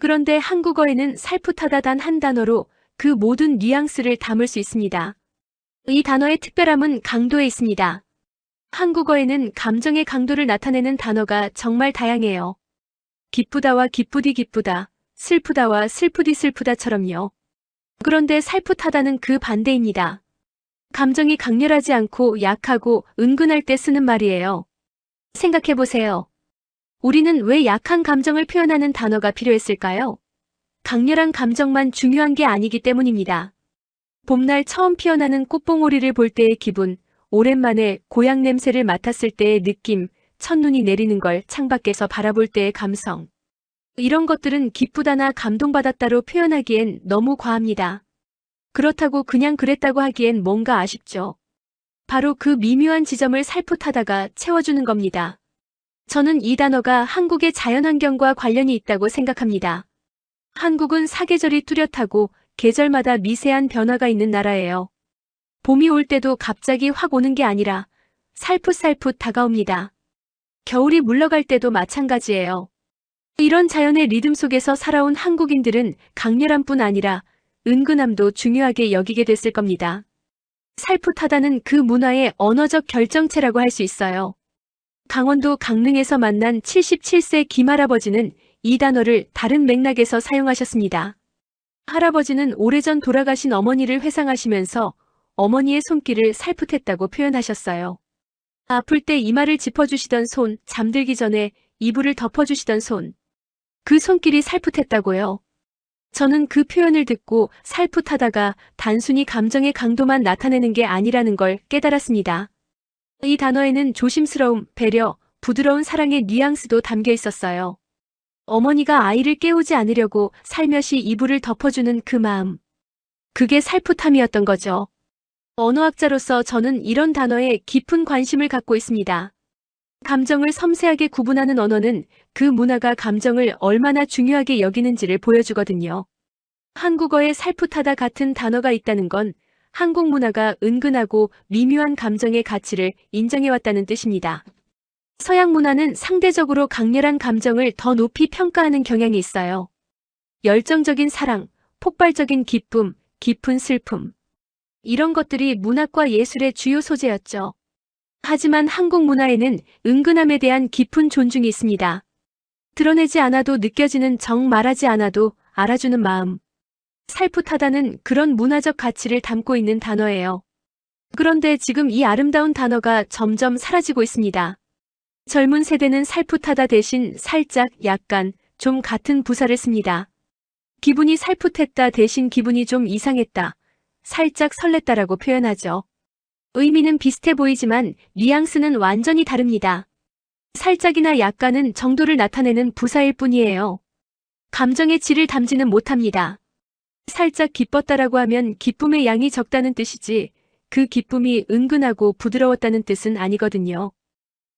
그런데 한국어에는 살풋하다 단 한 단어로 그 모든 뉘앙스를 담을 수 있습니다. 이 단어의 특별함은 강도에 있습니다. 한국어에는 감정의 강도를 나타내는 단어가 정말 다양해요. 기쁘다와 기쁘디 기쁘다, 슬프다와 슬프디 슬프다처럼요. 그런데 살풋하다는 그 반대입니다. 감정이 강렬하지 않고 약하고 은근할 때 쓰는 말이에요. 생각해보세요. 우리는 왜 약한 감정을 표현하는 단어가 필요했을까요? 강렬한 감정만 중요한 게 아니기 때문입니다. 봄날 처음 피어나는 꽃봉오리를 볼 때의 기분, 오랜만에 고향 냄새를 맡았을 때의 느낌, 첫눈이 내리는 걸 창밖에서 바라볼 때의 감성. 이런 것들은 기쁘다나 감동받았다로 표현하기엔 너무 과합니다. 그렇다고 그냥 그랬다고 하기엔 뭔가 아쉽죠. 바로 그 미묘한 지점을 살풋하다가 채워주는 겁니다. 저는 이 단어가 한국의 자연환경과 관련이 있다고 생각합니다. 한국은 사계절이 뚜렷하고 계절마다 미세한 변화가 있는 나라예요. 봄이 올 때도 갑자기 확 오는 게 아니라 살풋살풋 다가옵니다. 겨울이 물러갈 때도 마찬가지예요. 이런 자연의 리듬 속에서 살아온 한국인들은 강렬함뿐 아니라 은근함도 중요하게 여기게 됐을 겁니다. 살풋하다는 그 문화의 언어적 결정체라고 할 수 있어요. 강원도 강릉에서 만난 77세 김할아버지는 이 단어를 다른 맥락에서 사용하셨습니다. 할아버지는 오래전 돌아가신 어머니를 회상하시면서 어머니의 손길을 살풋했다고 표현하셨어요. 아플 때 이마를 짚어주시던 손, 잠들기 전에 이불을 덮어주시던 손. 그 손길이 살풋했다고요. 저는 그 표현을 듣고 살풋하다가 단순히 감정의 강도만 나타내는 게 아니라는 걸 깨달았습니다. 이 단어에는 조심스러움, 배려, 부드러운 사랑의 뉘앙스도 담겨 있었어요. 어머니가 아이를 깨우지 않으려고 살며시 이불을 덮어주는 그 마음. 그게 살풋함이었던 거죠. 언어학자로서 저는 이런 단어에 깊은 관심을 갖고 있습니다. 감정을 섬세하게 구분하는 언어는 그 문화가 감정을 얼마나 중요하게 여기는지를 보여주거든요. 한국어에 살풋하다 같은 단어가 있다는 건 한국 문화가 은근하고 미묘한 감정의 가치를 인정해왔다는 뜻입니다. 서양 문화는 상대적으로 강렬한 감정을 더 높이 평가하는 경향이 있어요. 열정적인 사랑, 폭발적인 기쁨, 깊은 슬픔. 이런 것들이 문학과 예술의 주요 소재였죠. 하지만 한국 문화에는 은근함에 대한 깊은 존중이 있습니다. 드러내지 않아도 느껴지는 정, 말하지 않아도 알아주는 마음. 살풋하다는 그런 문화적 가치를 담고 있는 단어예요. 그런데 지금 이 아름다운 단어가 점점 사라지고 있습니다. 젊은 세대는 살풋하다 대신 살짝, 약간, 좀 같은 부사를 씁니다. 기분이 살풋했다 대신 기분이 좀 이상했다, 살짝 설렜다라고 표현하죠. 의미는 비슷해 보이지만 뉘앙스는 완전히 다릅니다. 살짝이나 약간은 정도를 나타내는 부사일 뿐이에요. 감정의 질을 담지는 못합니다. 살짝 기뻤다라고 하면 기쁨의 양이 적다는 뜻이지 그 기쁨이 은근하고 부드러웠다는 뜻은 아니거든요.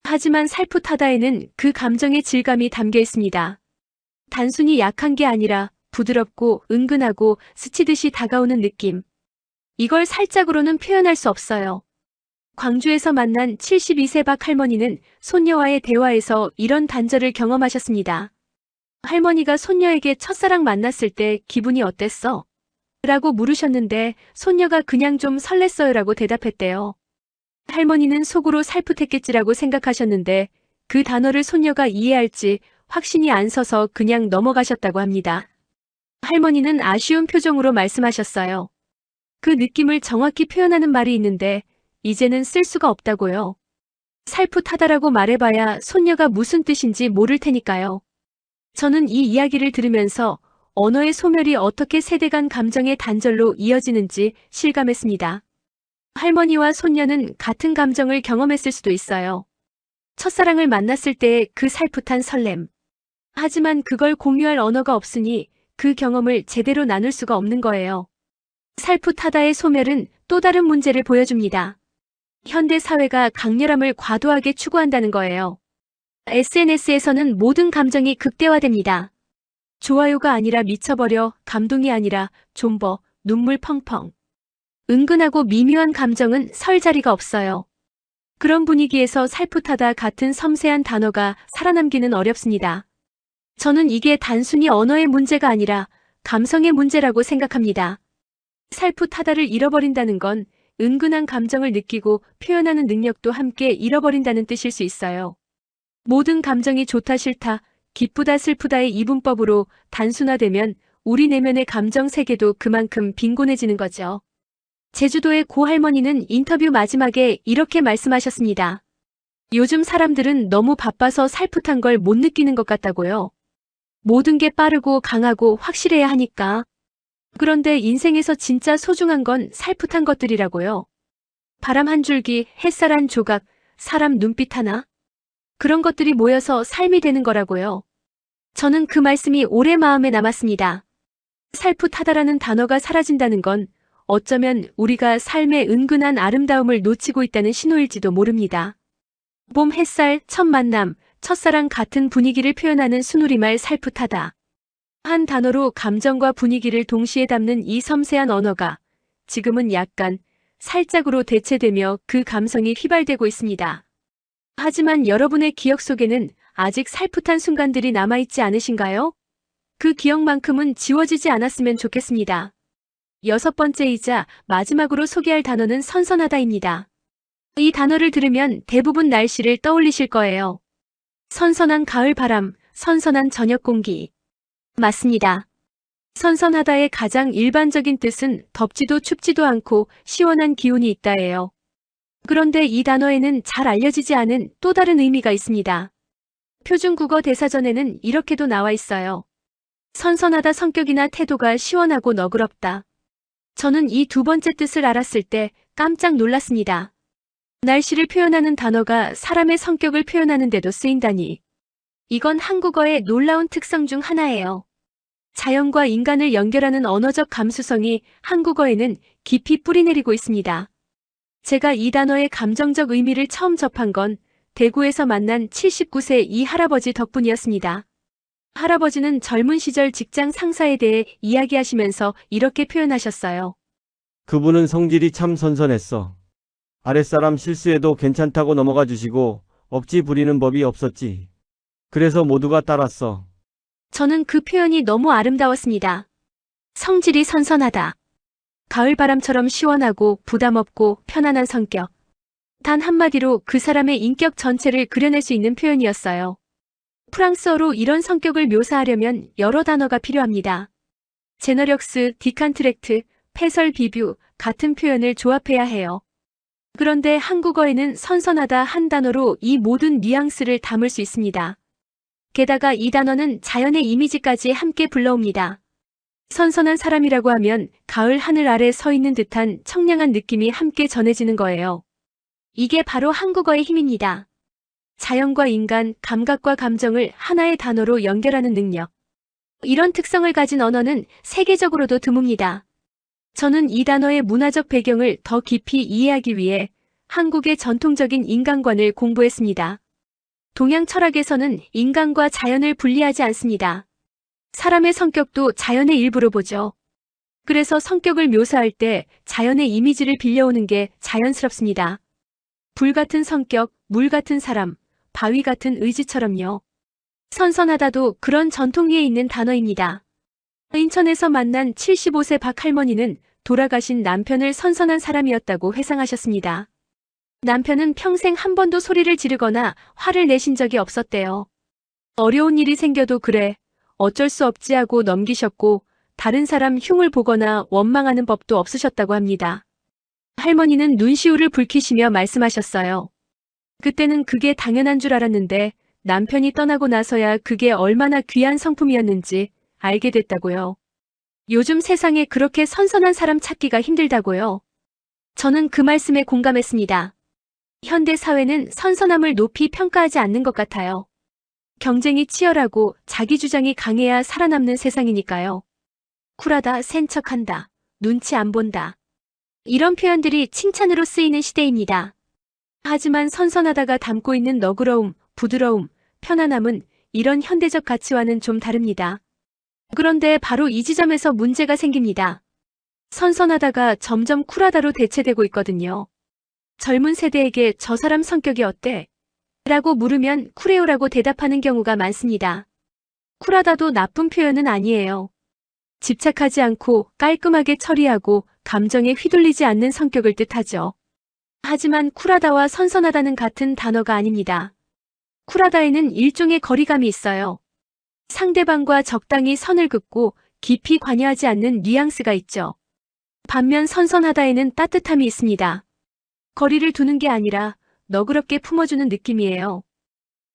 하지만 살풋하다에는 그 감정의 질감이 담겨 있습니다. 단순히 약한 게 아니라 부드럽고 은근하고 스치듯이 다가오는 느낌. 이걸 살짝으로는 표현할 수 없어요. 광주에서 만난 72세 박 할머니는 손녀와의 대화에서 이런 단절을 경험하셨습니다. 할머니가 손녀에게 첫사랑 만났을 때 기분이 어땠어? 라고 물으셨는데 손녀가 그냥 좀 설렜어요 라고 대답했대요. 할머니는 속으로 살풋했겠지라고 생각하셨는데 그 단어를 손녀가 이해할지 확신이 안 서서 그냥 넘어가셨다고 합니다. 할머니는 아쉬운 표정으로 말씀하셨어요. 그 느낌을 정확히 표현하는 말이 있는데 이제는 쓸 수가 없다고요. 살풋하다라고 말해봐야 손녀가 무슨 뜻인지 모를 테니까요. 저는 이 이야기를 들으면서 언어의 소멸이 어떻게 세대 간 감정의 단절로 이어지는지 실감했습니다. 할머니와 손녀는 같은 감정을 경험했을 수도 있어요. 첫사랑을 만났을 때의 그 살풋한 설렘. 하지만 그걸 공유할 언어가 없으니 그 경험을 제대로 나눌 수가 없는 거예요. 살풋하다의 소멸은 또 다른 문제를 보여줍니다. 현대 사회가 강렬함을 과도하게 추구한다는 거예요. SNS에서는 모든 감정이 극대화됩니다. 좋아요가 아니라 미쳐버려, 감동이 아니라 존버, 눈물 펑펑. 은근하고 미묘한 감정은 설 자리가 없어요. 그런 분위기에서 살풋하다 같은 섬세한 단어가 살아남기는 어렵습니다. 저는 이게 단순히 언어의 문제가 아니라 감성의 문제라고 생각합니다. 살풋하다를 잃어버린다는 건 은근한 감정을 느끼고 표현하는 능력도 함께 잃어버린다는 뜻일 수 있어요. 모든 감정이 좋다 싫다, 기쁘다 슬프다의 이분법으로 단순화되면 우리 내면의 감정 세계도 그만큼 빈곤해지는 거죠. 제주도의 고 할머니는 인터뷰 마지막에 이렇게 말씀하셨습니다. 요즘 사람들은 너무 바빠서 살풋한 걸 못 느끼는 것 같다고요. 모든 게 빠르고 강하고 확실해야 하니까. 그런데 인생에서 진짜 소중한 건 살풋한 것들이라고요. 바람 한 줄기, 햇살 한 조각, 사람 눈빛 하나. 그런 것들이 모여서 삶이 되는 거라고요. 저는 그 말씀이 오래 마음에 남았습니다. 살풋하다라는 단어가 사라진다는 건 어쩌면 우리가 삶의 은근한 아름다움을 놓치고 있다는 신호일지도 모릅니다. 봄 햇살, 첫 만남, 첫사랑 같은 분위기를 표현하는 순우리말 살풋하다. 한 단어로 감정과 분위기를 동시에 담는 이 섬세한 언어가 지금은 약간, 살짝으로 대체되며 그 감성이 휘발되고 있습니다. 하지만 여러분의 기억 속에는 아직 살풋한 순간들이 남아있지 않으신가요? 그 기억만큼은 지워지지 않았으면 좋겠습니다. 6번째이자 마지막으로 소개할 단어는 선선하다입니다. 이 단어를 들으면 대부분 날씨를 떠올리실 거예요. 선선한 가을 바람, 선선한 저녁 공기. 맞습니다. 선선하다의 가장 일반적인 뜻은 덥지도 춥지도 않고 시원한 기운이 있다예요. 그런데 이 단어에는 잘 알려지지 않은 또 다른 의미가 있습니다. 표준국어 대사전에는 이렇게도 나와 있어요. 선선하다 성격이나 태도가 시원하고 너그럽다. 저는 이 두 번째 뜻을 알았을 때 깜짝 놀랐습니다. 날씨를 표현하는 단어가 사람의 성격을 표현하는 데도 쓰인다니. 이건 한국어의 놀라운 특성 중 하나예요. 자연과 인간을 연결하는 언어적 감수성이 한국어에는 깊이 뿌리내리고 있습니다. 제가 이 단어의 감정적 의미를 처음 접한 건 대구에서 만난 79세 이 할아버지 덕분이었습니다. 할아버지는 젊은 시절 직장 상사에 대해 이야기하시면서 이렇게 표현하셨어요. 그분은 성질이 참 선선했어. 아랫사람 실수해도 괜찮다고 넘어가 주시고 억지 부리는 법이 없었지. 그래서 모두가 따랐어. 저는 그 표현이 너무 아름다웠습니다. 성질이 선선하다. 가을바람처럼 시원하고 부담없고 편안한 성격. 단 한마디로 그 사람의 인격 전체를 그려낼 수 있는 표현이었어요. 프랑스어로 이런 성격을 묘사하려면 여러 단어가 필요합니다. 제너력스, 디칸트랙트, 패설 비뷰 같은 표현을 조합해야 해요. 그런데 한국어에는 선선하다 한 단어로 이 모든 뉘앙스를 담을 수 있습니다. 게다가 이 단어는 자연의 이미지까지 함께 불러옵니다. 선선한 사람이라고 하면 가을 하늘 아래 서 있는 듯한 청량한 느낌이 함께 전해지는 거예요. 이게 바로 한국어의 힘입니다. 자연과 인간, 감각과 감정을 하나의 단어로 연결하는 능력. 이런 특성을 가진 언어는 세계적으로도 드뭅니다. 저는 이 단어의 문화적 배경을 더 깊이 이해하기 위해 한국의 전통적인 인간관을 공부했습니다. 동양 철학에서는 인간과 자연을 분리하지 않습니다. 사람의 성격도 자연의 일부로 보죠. 그래서 성격을 묘사할 때 자연의 이미지를 빌려오는 게 자연스럽습니다. 불 같은 성격, 물 같은 사람, 바위 같은 의지처럼요. 선선하다도 그런 전통 위에 있는 단어입니다. 인천에서 만난 75세 박 할머니는 돌아가신 남편을 선선한 사람이었다고 회상하셨습니다. 남편은 평생 한 번도 소리를 지르거나 화를 내신 적이 없었대요. 어려운 일이 생겨도 그래, 어쩔 수 없지 하고 넘기셨고 다른 사람 흉을 보거나 원망하는 법도 없으셨다고 합니다. 할머니는 눈시울을 붉히시며 말씀하셨어요. 그때는 그게 당연한 줄 알았는데 남편이 떠나고 나서야 그게 얼마나 귀한 성품이었는지 알게 됐다고요. 요즘 세상에 그렇게 선선한 사람 찾기가 힘들다고요. 저는 그 말씀에 공감했습니다. 현대 사회는 선선함을 높이 평가하지 않는 것 같아요. 경쟁이 치열하고 자기 주장이 강해야 살아남는 세상이니까요. 쿨하다, 센 척한다, 눈치 안 본다. 이런 표현들이 칭찬으로 쓰이는 시대입니다. 하지만 선선하다가 담고 있는 너그러움, 부드러움, 편안함은 이런 현대적 가치와는 좀 다릅니다. 그런데 바로 이 지점에서 문제가 생깁니다. 선선하다가 점점 쿨하다로 대체되고 있거든요. 젊은 세대에게 저 사람 성격이 어때? 라고 물으면 쿨해요라고 대답하는 경우가 많습니다. 쿨하다도 나쁜 표현은 아니에요. 집착하지 않고 깔끔하게 처리하고 감정에 휘둘리지 않는 성격을 뜻하죠. 하지만 쿨하다와 선선하다는 같은 단어가 아닙니다. 쿨하다에는 일종의 거리감이 있어요. 상대방과 적당히 선을 긋고 깊이 관여하지 않는 뉘앙스가 있죠. 반면 선선하다에는 따뜻함이 있습니다. 거리를 두는 게 아니라 너그럽게 품어주는 느낌이에요.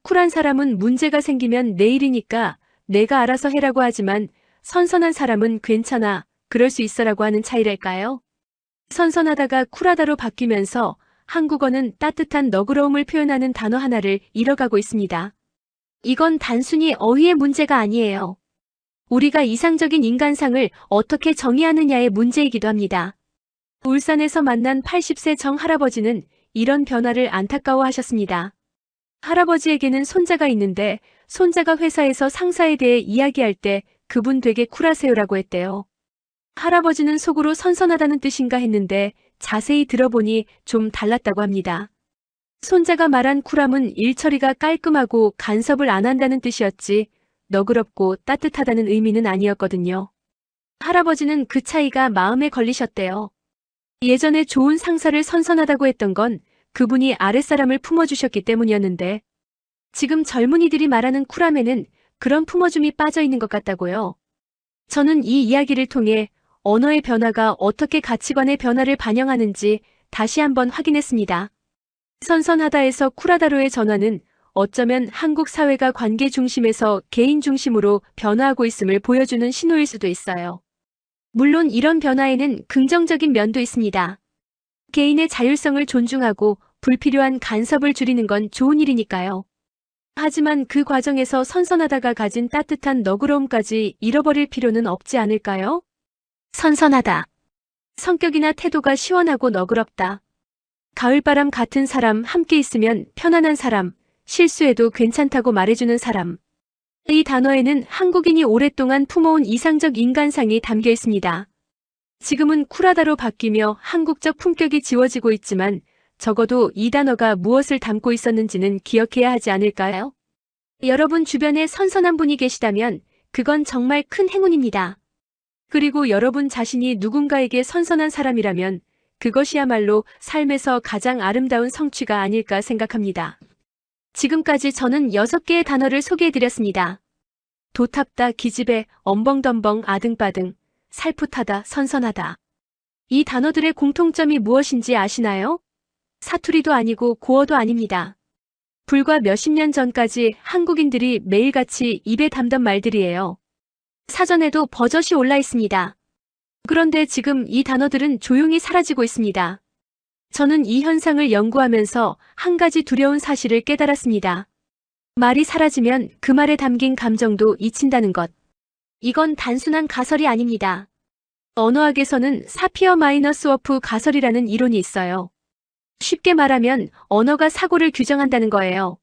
쿨한 사람은 문제가 생기면 내 일이니까 내가 알아서 해라고 하지만 선선한 사람은 괜찮아, 그럴 수 있어라고 하는 차이랄까요? 선선하다가 쿨하다로 바뀌면서 한국어는 따뜻한 너그러움을 표현하는 단어 하나를 잃어가고 있습니다. 이건 단순히 어휘의 문제가 아니에요. 우리가 이상적인 인간상을 어떻게 정의하느냐의 문제이기도 합니다. 울산에서 만난 80세 정 할아버지는 이런 변화를 안타까워하셨습니다. 할아버지에게는 손자가 있는데 손자가 회사에서 상사에 대해 이야기할 때 그분 되게 쿨하세요라고 했대요. 할아버지는 속으로 선선하다는 뜻인가 했는데 자세히 들어보니 좀 달랐다고 합니다. 손자가 말한 쿨함은 일처리가 깔끔하고 간섭을 안 한다는 뜻이었지 너그럽고 따뜻하다는 의미는 아니었거든요. 할아버지는 그 차이가 마음에 걸리셨대요. 예전에 좋은 상사를 선선하다고 했던 건 그분이 아랫사람을 품어주셨기 때문이었는데 지금 젊은이들이 말하는 쿨함에는 그런 품어줌이 빠져 있는 것 같다고요. 저는 이 이야기를 통해 언어의 변화가 어떻게 가치관의 변화를 반영하는지 다시 한번 확인했습니다. 선선하다에서 쿨하다로의 전환은 어쩌면 한국 사회가 관계 중심에서 개인 중심으로 변화하고 있음을 보여주는 신호일 수도 있어요. 물론 이런 변화에는 긍정적인 면도 있습니다. 개인의 자율성을 존중하고 불필요한 간섭을 줄이는 건 좋은 일이니까요. 하지만 그 과정에서 선선하다가 가진 따뜻한 너그러움까지 잃어버릴 필요는 없지 않을까요? 선선하다. 성격이나 태도가 시원하고 너그럽다. 가을바람 같은 사람, 함께 있으면 편안한 사람, 실수해도 괜찮다고 말해주는 사람. 이 단어에는 한국인이 오랫동안 품어온 이상적 인간상이 담겨 있습니다. 지금은 쿨하다로 바뀌며 한국적 품격이 지워지고 있지만 적어도 이 단어가 무엇을 담고 있었는지는 기억해야 하지 않을까요? 여러분 주변에 선선한 분이 계시다면 그건 정말 큰 행운입니다. 그리고 여러분 자신이 누군가에게 선선한 사람이라면 그것이야말로 삶에서 가장 아름다운 성취가 아닐까 생각합니다. 지금까지 저는 6개의 단어를 소개해드렸습니다. 도탑다, 기집애, 엄벙덤벙, 아등바등, 살풋하다, 선선하다. 이 단어들의 공통점이 무엇인지 아시나요? 사투리도 아니고 고어도 아닙니다. 불과 몇십 년 전까지 한국인들이 매일같이 입에 담던 말들이에요. 사전에도 버젓이 올라 있습니다. 그런데 지금 이 단어들은 조용히 사라지고 있습니다. 저는 이 현상을 연구하면서 한 가지 두려운 사실을 깨달았습니다. 말이 사라지면 그 말에 담긴 감정도 잊힌다는 것. 이건 단순한 가설이 아닙니다. 언어학에서는 사피어 마이너스 워프 가설이라는 이론이 있어요. 쉽게 말하면 언어가 사고를 규정한다는 거예요.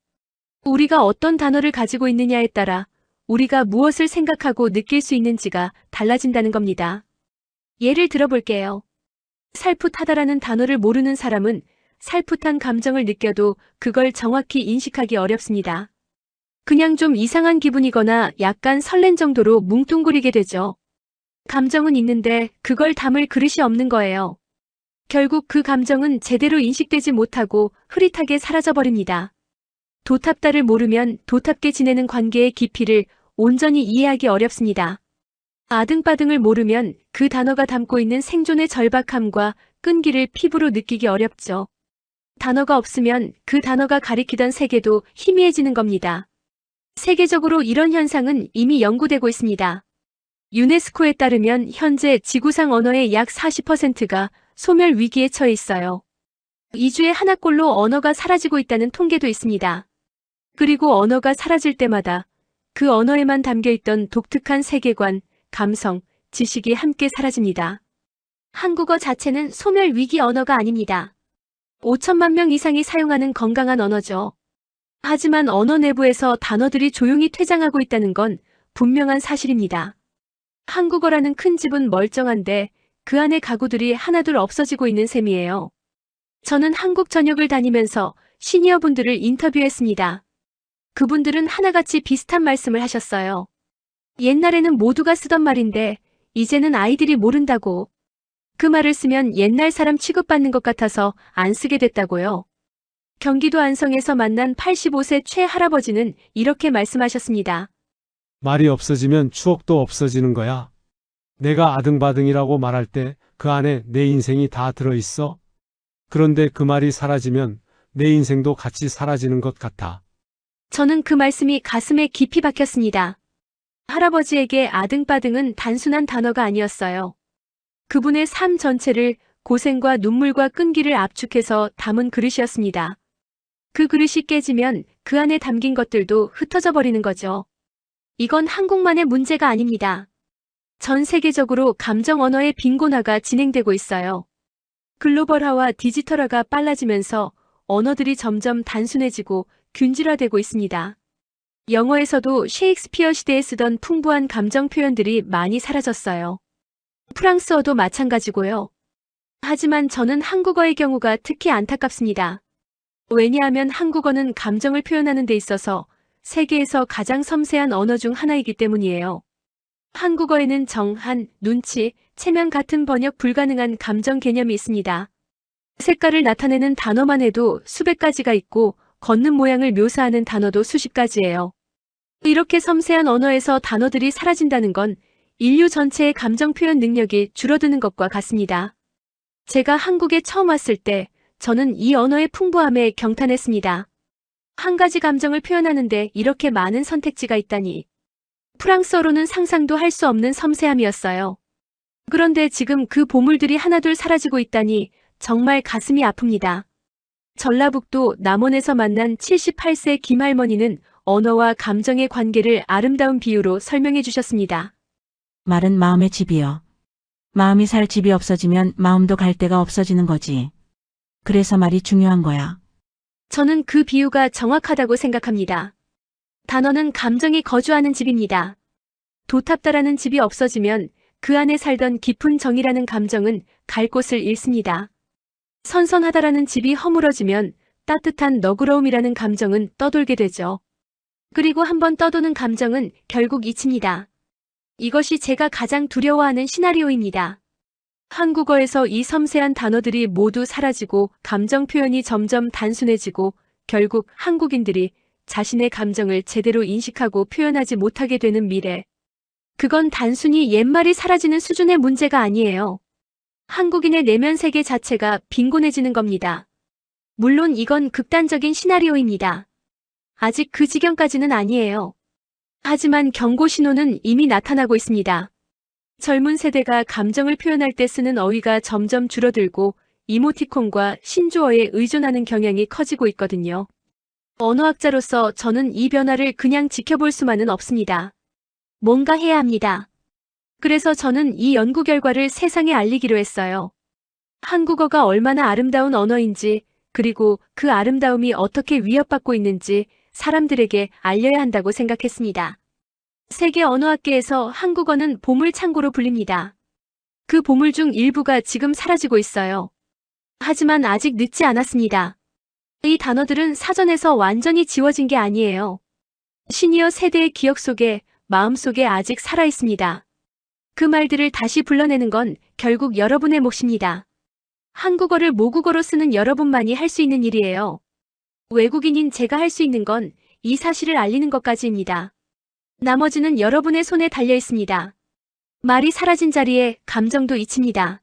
우리가 어떤 단어를 가지고 있느냐에 따라 우리가 무엇을 생각하고 느낄 수 있는지가 달라진다는 겁니다. 예를 들어볼게요. 살풋하다라는 단어를 모르는 사람은 살풋한 감정을 느껴도 그걸 정확히 인식하기 어렵습니다. 그냥 좀 이상한 기분이거나 약간 설렌 정도로 뭉뚱그리게 되죠. 감정은 있는데 그걸 담을 그릇이 없는 거예요. 결국 그 감정은 제대로 인식되지 못하고 흐릿하게 사라져버립니다. 도탑다를 모르면 도탑게 지내는 관계의 깊이를 온전히 이해하기 어렵습니다. 아등바등을 모르면 그 단어가 담고 있는 생존의 절박함과 끈기를 피부로 느끼기 어렵죠. 단어가 없으면 그 단어가 가리키던 세계도 희미해지는 겁니다. 세계적으로 이런 현상은 이미 연구되고 있습니다. 유네스코에 따르면 현재 지구상 언어의 약 40%가 소멸 위기에 처해 있어요. 2주에 하나꼴로 언어가 사라지고 있다는 통계도 있습니다. 그리고 언어가 사라질 때마다 그 언어에만 담겨있던 독특한 세계관, 감성, 지식이 함께 사라집니다. 한국어 자체는 소멸 위기 언어가 아닙니다. 5천만 명 이상이 사용하는 건강한 언어죠. 하지만 언어 내부에서 단어들이 조용히 퇴장하고 있다는 건 분명한 사실입니다. 한국어라는 큰 집은 멀쩡한데 그 안에 가구들이 하나둘 없어지고 있는 셈이에요. 저는 한국 전역을 다니면서 시니어분들을 인터뷰했습니다. 그분들은 하나같이 비슷한 말씀을 하셨어요. 옛날에는 모두가 쓰던 말인데 이제는 아이들이 모른다고. 그 말을 쓰면 옛날 사람 취급받는 것 같아서 안 쓰게 됐다고요. 경기도 안성에서 만난 85세 최 할아버지는 이렇게 말씀하셨습니다. 말이 없어지면 추억도 없어지는 거야. 내가 아등바등이라고 말할 때 그 안에 내 인생이 다 들어있어. 그런데 그 말이 사라지면 내 인생도 같이 사라지는 것 같아. 저는 그 말씀이 가슴에 깊이 박혔습니다. 할아버지에게 아등바등은 단순한 단어가 아니었어요. 그분의 삶 전체를 고생과 눈물과 끈기를 압축해서 담은 그릇이었습니다. 그 그릇이 깨지면 그 안에 담긴 것들도 흩어져 버리는 거죠. 이건 한국만의 문제가 아닙니다. 전 세계적으로 감정 언어의 빈곤화가 진행되고 있어요. 글로벌화와 디지털화가 빨라지면서 언어들이 점점 단순해지고 균질화되고 있습니다. 영어에서도 셰익스피어 시대에 쓰던 풍부한 감정 표현들이 많이 사라졌어요. 프랑스어도 마찬가지고요. 하지만 저는 한국어의 경우가 특히 안타깝습니다. 왜냐하면 한국어는 감정을 표현하는 데 있어서 세계에서 가장 섬세한 언어 중 하나이기 때문이에요. 한국어에는 정, 한, 눈치, 체면 같은 번역 불가능한 감정 개념이 있습니다. 색깔을 나타내는 단어만 해도 수백 가지가 있고 걷는 모양을 묘사하는 단어도 수십 가지예요. 이렇게 섬세한 언어에서 단어들이 사라진다는 건 인류 전체의 감정 표현 능력이 줄어드는 것과 같습니다. 제가 한국에 처음 왔을 때 저는 이 언어의 풍부함에 경탄했습니다. 한 가지 감정을 표현하는데 이렇게 많은 선택지가 있다니. 프랑스어로는 상상도 할 수 없는 섬세함이었어요. 그런데 지금 그 보물들이 하나둘 사라지고 있다니 정말 가슴이 아픕니다. 전라북도 남원에서 만난 78세 김할머니는 언어와 감정의 관계를 아름다운 비유로 설명해 주셨습니다. 말은 마음의 집이여. 마음이 살 집이 없어지면 마음도 갈 데가 없어지는 거지. 그래서 말이 중요한 거야. 저는 그 비유가 정확하다고 생각합니다. 단어는 감정이 거주하는 집입니다. 도탑다라는 집이 없어지면 그 안에 살던 깊은 정이라는 감정은 갈 곳을 잃습니다. 선선하다라는 집이 허물어지면 따뜻한 너그러움이라는 감정은 떠돌게 되죠. 그리고 한번 떠도는 감정은 결국 잊힙니다. 이것이 제가 가장 두려워하는 시나리오입니다. 한국어에서 이 섬세한 단어들이 모두 사라지고 감정 표현이 점점 단순해지고 결국 한국인들이 자신의 감정을 제대로 인식하고 표현하지 못하게 되는 미래. 그건 단순히 옛말이 사라지는 수준의 문제가 아니에요. 한국인의 내면 세계 자체가 빈곤해지는 겁니다. 물론 이건 극단적인 시나리오입니다. 아직 그 지경까지는 아니에요. 하지만 경고 신호는 이미 나타나고 있습니다. 젊은 세대가 감정을 표현할 때 쓰는 어휘가 점점 줄어들고 이모티콘과 신조어에 의존하는 경향이 커지고 있거든요. 언어학자로서 저는 이 변화를 그냥 지켜볼 수만은 없습니다. 뭔가 해야 합니다. 그래서 저는 이 연구 결과를 세상에 알리기로 했어요. 한국어가 얼마나 아름다운 언어인지, 그리고 그 아름다움이 어떻게 위협받고 있는지 사람들에게 알려야 한다고 생각했습니다. 세계 언어학계에서 한국어는 보물창고로 불립니다. 그 보물 중 일부가 지금 사라지고 있어요. 하지만 아직 늦지 않았습니다. 이 단어들은 사전에서 완전히 지워진 게 아니에요. 시니어 세대의 기억 속에, 마음속에 아직 살아있습니다. 그 말들을 다시 불러내는 건 결국 여러분의 몫입니다. 한국어를 모국어로 쓰는 여러분만이 할 수 있는 일이에요. 외국인인 제가 할 수 있는 건 이 사실을 알리는 것까지입니다. 나머지는 여러분의 손에 달려 있습니다. 말이 사라진 자리에 감정도 잊힙니다.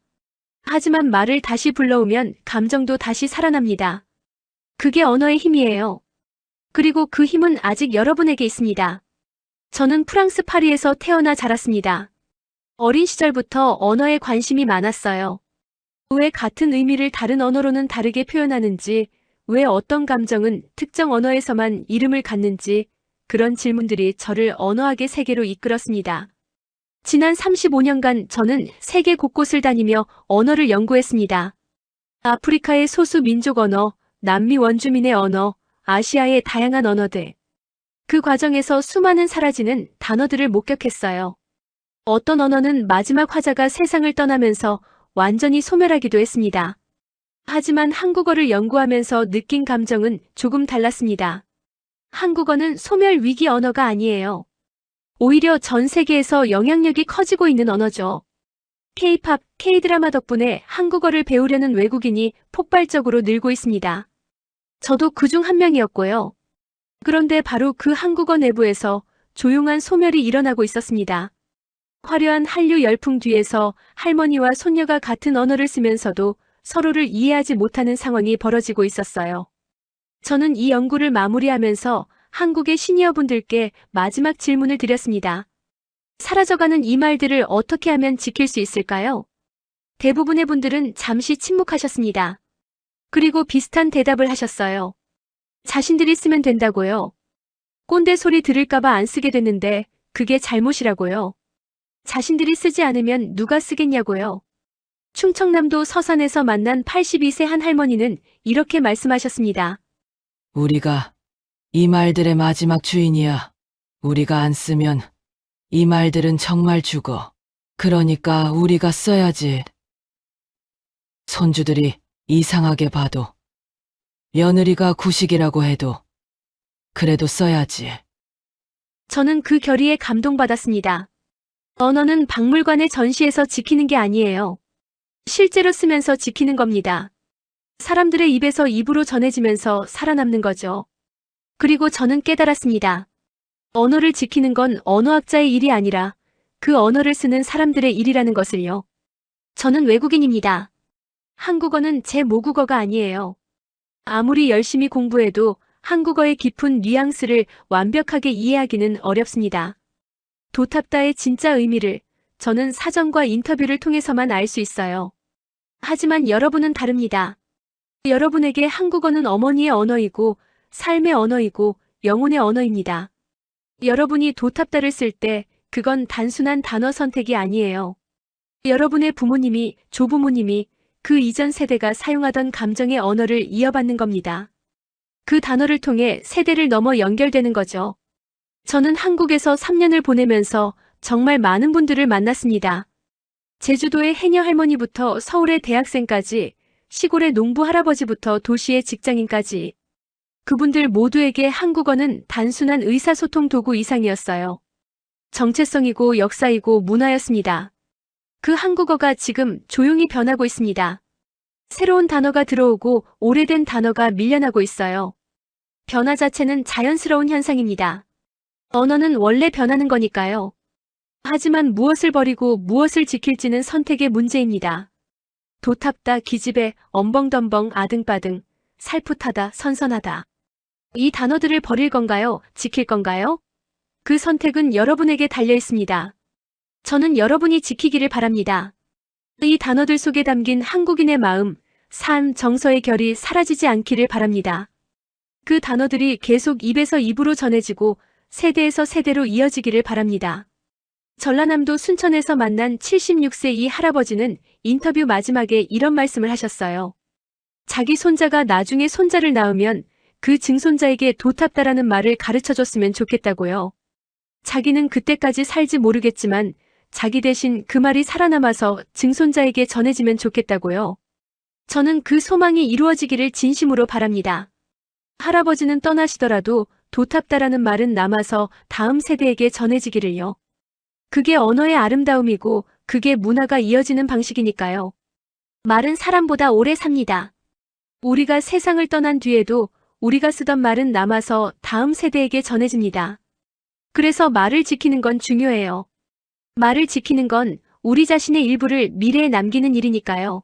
하지만 말을 다시 불러오면 감정도 다시 살아납니다. 그게 언어의 힘이에요. 그리고 그 힘은 아직 여러분에게 있습니다. 저는 프랑스 파리에서 태어나 자랐습니다. 어린 시절부터 언어에 관심이 많았어요. 왜 같은 의미를 다른 언어로는 다르게 표현하는지, 왜 어떤 감정은 특정 언어에서만 이름을 갖는지, 그런 질문들이 저를 언어학의 세계로 이끌었습니다. 지난 35년간 저는 세계 곳곳을 다니며 언어를 연구했습니다. 아프리카의 소수 민족 언어, 남미 원주민의 언어, 아시아의 다양한 언어들. 그 과정에서 수많은 사라지는 단어들을 목격했어요. 어떤 언어는 마지막 화자가 세상을 떠나면서 완전히 소멸하기도 했습니다. 하지만 한국어를 연구하면서 느낀 감정은 조금 달랐습니다. 한국어는 소멸 위기 언어가 아니에요. 오히려 전 세계에서 영향력이 커지고 있는 언어죠. K-팝, K-드라마 덕분에 한국어를 배우려는 외국인이 폭발적으로 늘고 있습니다. 저도 그중 한 명이었고요. 그런데 바로 그 한국어 내부에서 조용한 소멸이 일어나고 있었습니다. 화려한 한류 열풍 뒤에서 할머니와 손녀가 같은 언어를 쓰면서도 서로를 이해하지 못하는 상황이 벌어지고 있었어요. 저는 이 연구를 마무리하면서 한국의 시니어분들께 마지막 질문을 드렸습니다. 사라져가는 이 말들을 어떻게 하면 지킬 수 있을까요? 대부분의 분들은 잠시 침묵하셨습니다. 그리고 비슷한 대답을 하셨어요. 자신들이 쓰면 된다고요. 꼰대 소리 들을까봐 안 쓰게 됐는데 그게 잘못이라고요. 자신들이 쓰지 않으면 누가 쓰겠냐고요. 충청남도 서산에서 만난 82세 한 할머니는 이렇게 말씀하셨습니다. 우리가 이 말들의 마지막 주인이야. 우리가 안 쓰면 이 말들은 정말 죽어. 그러니까 우리가 써야지. 손주들이 이상하게 봐도, 며느리가 구식이라고 해도 그래도 써야지. 저는 그 결의에 감동받았습니다. 언어는 박물관의 전시에서 지키는 게 아니에요. 실제로 쓰면서 지키는 겁니다. 사람들의 입에서 입으로 전해지면서 살아남는 거죠. 그리고 저는 깨달았습니다. 언어를 지키는 건 언어학자의 일이 아니라 그 언어를 쓰는 사람들의 일이라는 것을요. 저는 외국인입니다. 한국어는 제 모국어가 아니에요. 아무리 열심히 공부해도 한국어의 깊은 뉘앙스를 완벽하게 이해하기는 어렵습니다. 도탑다의 진짜 의미를 저는 사전과 인터뷰를 통해서만 알 수 있어요. 하지만 여러분은 다릅니다. 여러분에게 한국어는 어머니의 언어이고 삶의 언어이고 영혼의 언어입니다. 여러분이 도탑다를 쓸 때 그건 단순한 단어 선택이 아니에요. 여러분의 부모님이, 조부모님이, 그 이전 세대가 사용하던 감정의 언어를 이어받는 겁니다. 그 단어를 통해 세대를 넘어 연결되는 거죠. 저는 한국에서 3년을 보내면서 정말 많은 분들을 만났습니다. 제주도의 해녀 할머니부터 서울의 대학생까지, 시골의 농부 할아버지부터 도시의 직장인까지. 그분들 모두에게 한국어는 단순한 의사소통 도구 이상이었어요. 정체성이고 역사이고 문화였습니다. 그 한국어가 지금 조용히 변하고 있습니다. 새로운 단어가 들어오고 오래된 단어가 밀려나고 있어요. 변화 자체는 자연스러운 현상입니다. 언어는 원래 변하는 거니까요. 하지만 무엇을 버리고 무엇을 지킬지는 선택의 문제입니다. 도탑다, 기집애, 엄벙덤벙, 아등바등, 살풋하다, 선선하다. 이 단어들을 버릴 건가요? 지킬 건가요? 그 선택은 여러분에게 달려 있습니다. 저는 여러분이 지키기를 바랍니다. 이 단어들 속에 담긴 한국인의 마음, 삶, 정서의 결이 사라지지 않기를 바랍니다. 그 단어들이 계속 입에서 입으로 전해지고 세대에서 세대로 이어지기를 바랍니다. 전라남도 순천에서 만난 76세 이 할아버지는 인터뷰 마지막에 이런 말씀을 하셨어요. 자기 손자가 나중에 손자를 낳으면 그 증손자에게 도탑다라는 말을 가르쳐줬으면 좋겠다고요. 자기는 그때까지 살지 모르겠지만 자기 대신 그 말이 살아남아서 증손자에게 전해지면 좋겠다고요. 저는 그 소망이 이루어지기를 진심으로 바랍니다. 할아버지는 떠나시더라도 도탑다라는 말은 남아서 다음 세대에게 전해지기를요. 그게 언어의 아름다움이고 그게 문화가 이어지는 방식이니까요. 말은 사람보다 오래 삽니다. 우리가 세상을 떠난 뒤에도 우리가 쓰던 말은 남아서 다음 세대에게 전해집니다. 그래서 말을 지키는 건 중요해요. 말을 지키는 건 우리 자신의 일부를 미래에 남기는 일이니까요.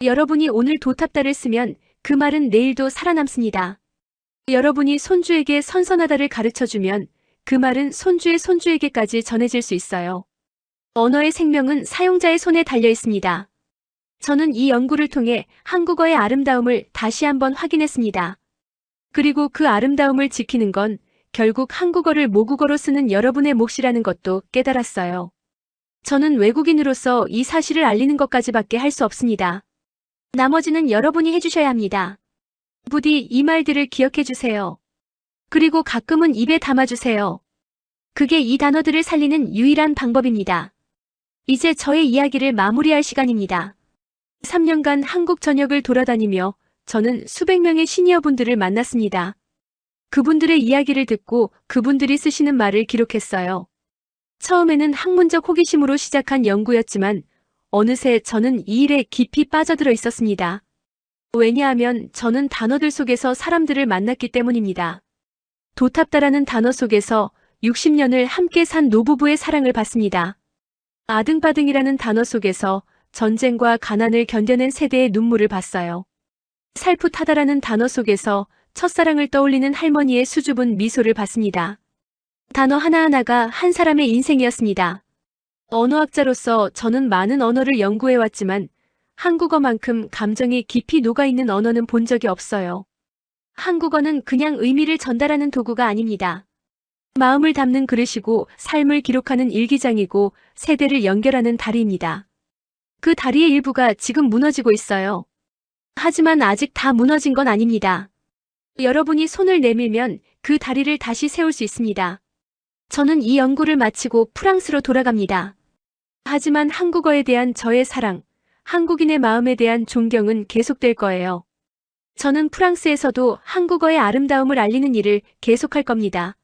여러분이 오늘 도탑다를 쓰면 그 말은 내일도 살아남습니다. 여러분이 손주에게 선선하다를 가르쳐주면 그 말은 손주의 손주에게까지 전해질 수 있어요. 언어의 생명은 사용자의 손에 달려 있습니다. 저는 이 연구를 통해 한국어의 아름다움을 다시 한번 확인했습니다. 그리고 그 아름다움을 지키는 건 결국 한국어를 모국어로 쓰는 여러분의 몫이라는 것도 깨달았어요. 저는 외국인으로서 이 사실을 알리는 것까지밖에 할 수 없습니다. 나머지는 여러분이 해주셔야 합니다. 부디 이 말들을 기억해 주세요. 그리고 가끔은 입에 담아주세요. 그게 이 단어들을 살리는 유일한 방법입니다. 이제 저의 이야기를 마무리할 시간입니다. 3년간 한국 전역을 돌아다니며 저는 수백 명의 시니어분들을 만났습니다. 그분들의 이야기를 듣고 그분들이 쓰시는 말을 기록했어요. 처음에는 학문적 호기심으로 시작한 연구였지만 어느새 저는 이 일에 깊이 빠져들어 있었습니다. 왜냐하면 저는 단어들 속에서 사람들을 만났기 때문입니다. 도탑다라는 단어 속에서 60년을 함께 산 노부부의 사랑을 봤습니다. 아등바등이라는 단어 속에서 전쟁과 가난을 견뎌낸 세대의 눈물을 봤어요. 살풋하다라는 단어 속에서 첫사랑을 떠올리는 할머니의 수줍은 미소를 봤습니다. 단어 하나하나가 한 사람의 인생이었습니다. 언어학자로서 저는 많은 언어를 연구해왔지만 한국어만큼 감정이 깊이 녹아있는 언어는 본 적이 없어요. 한국어는 그냥 의미를 전달하는 도구가 아닙니다. 마음을 담는 그릇이고 삶을 기록하는 일기장이고 세대를 연결하는 다리입니다. 그 다리의 일부가 지금 무너지고 있어요. 하지만 아직 다 무너진 건 아닙니다. 여러분이 손을 내밀면 그 다리를 다시 세울 수 있습니다. 저는 이 연구를 마치고 프랑스로 돌아갑니다. 하지만 한국어에 대한 저의 사랑, 한국인의 마음에 대한 존경은 계속될 거예요. 저는 프랑스에서도 한국어의 아름다움을 알리는 일을 계속할 겁니다.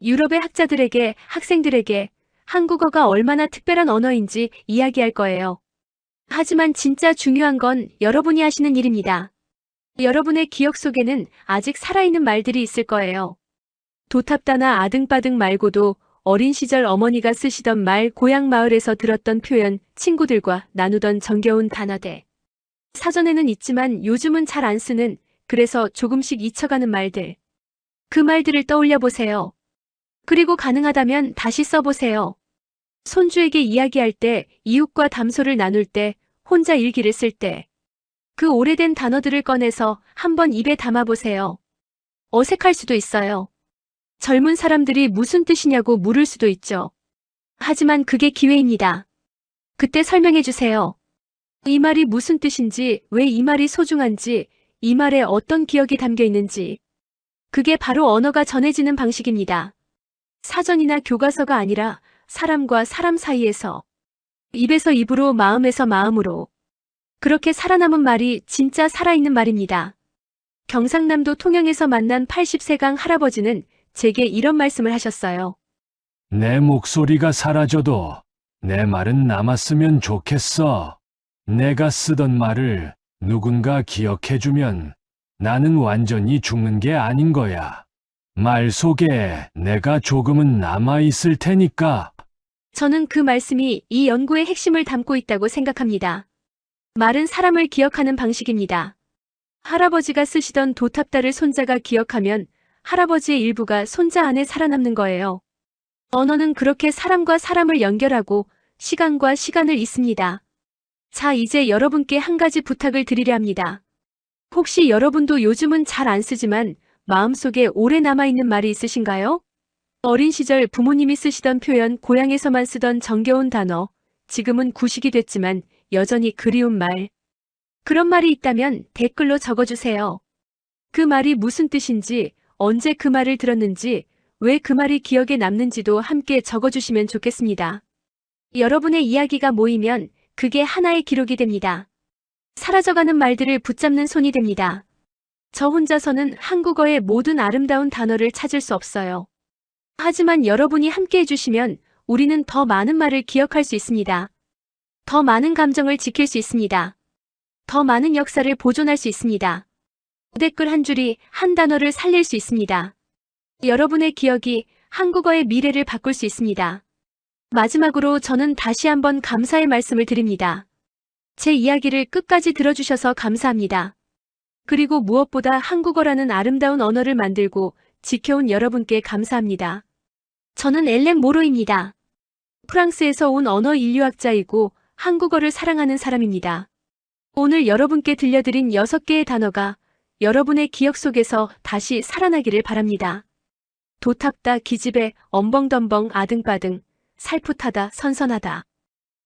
유럽의 학자들에게, 학생들에게 한국어가 얼마나 특별한 언어인지 이야기할 거예요. 하지만 진짜 중요한 건 여러분이 하시는 일입니다. 여러분의 기억 속에는 아직 살아있는 말들이 있을 거예요. 도탑다나 아등바등 말고도 어린 시절 어머니가 쓰시던 말, 고향 마을에서 들었던 표현, 친구들과 나누던 정겨운 단어들. 사전에는 있지만 요즘은 잘 안 쓰는, 그래서 조금씩 잊혀가는 말들. 그 말들을 떠올려 보세요. 그리고 가능하다면 다시 써보세요. 손주에게 이야기할 때, 이웃과 담소를 나눌 때, 혼자 일기를 쓸 때. 그 오래된 단어들을 꺼내서 한번 입에 담아보세요. 어색할 수도 있어요. 젊은 사람들이 무슨 뜻이냐고 물을 수도 있죠. 하지만 그게 기회입니다. 그때 설명해 주세요. 이 말이 무슨 뜻인지, 왜 이 말이 소중한지, 이 말에 어떤 기억이 담겨 있는지. 그게 바로 언어가 전해지는 방식입니다. 사전이나 교과서가 아니라 사람과 사람 사이에서, 입에서 입으로, 마음에서 마음으로. 그렇게 살아남은 말이 진짜 살아있는 말입니다. 경상남도 통영에서 만난 80세강 할아버지는 제게 이런 말씀을 하셨어요. 내 목소리가 사라져도 내 말은 남았으면 좋겠어. 내가 쓰던 말을 누군가 기억해주면 나는 완전히 죽는 게 아닌 거야. 말 속에 내가 조금은 남아있을 테니까. 저는 그 말씀이 이 연구의 핵심을 담고 있다고 생각합니다. 말은 사람을 기억하는 방식입니다. 할아버지가 쓰시던 도탑다를 손자가 기억하면 할아버지의 일부가 손자 안에 살아남는 거예요. 언어는 그렇게 사람과 사람을 연결하고 시간과 시간을 잇습니다. 자, 이제 여러분께 한 가지 부탁을 드리려 합니다. 혹시 여러분도 요즘은 잘 안 쓰지만 마음속에 오래 남아있는 말이 있으신가요? 어린 시절 부모님이 쓰시던 표현, 고향에서만 쓰던 정겨운 단어, 지금은 구식이 됐지만 여전히 그리운 말. 그런 말이 있다면 댓글로 적어주세요. 그 말이 무슨 뜻인지, 언제 그 말을 들었는지, 왜 그 말이 기억에 남는지도 함께 적어주시면 좋겠습니다. 여러분의 이야기가 모이면 그게 하나의 기록이 됩니다. 사라져가는 말들을 붙잡는 손이 됩니다. 저 혼자서는 한국어의 모든 아름다운 단어를 찾을 수 없어요. 하지만 여러분이 함께 해주시면 우리는 더 많은 말을 기억할 수 있습니다. 더 많은 감정을 지킬 수 있습니다. 더 많은 역사를 보존할 수 있습니다. 댓글 한 줄이 한 단어를 살릴 수 있습니다. 여러분의 기억이 한국어의 미래를 바꿀 수 있습니다. 마지막으로 저는 다시 한번 감사의 말씀을 드립니다. 제 이야기를 끝까지 들어주셔서 감사합니다. 그리고 무엇보다 한국어라는 아름다운 언어를 만들고 지켜온 여러분께 감사합니다. 저는 엘렌 모로입니다. 프랑스에서 온 언어 인류학자이고 한국어를 사랑하는 사람입니다. 오늘 여러분께 들려드린 6개의 단어가 여러분의 기억 속에서 다시 살아나기를 바랍니다. 도탑다, 기집애, 엄벙덤벙, 아등바등, 살풋하다, 선선하다.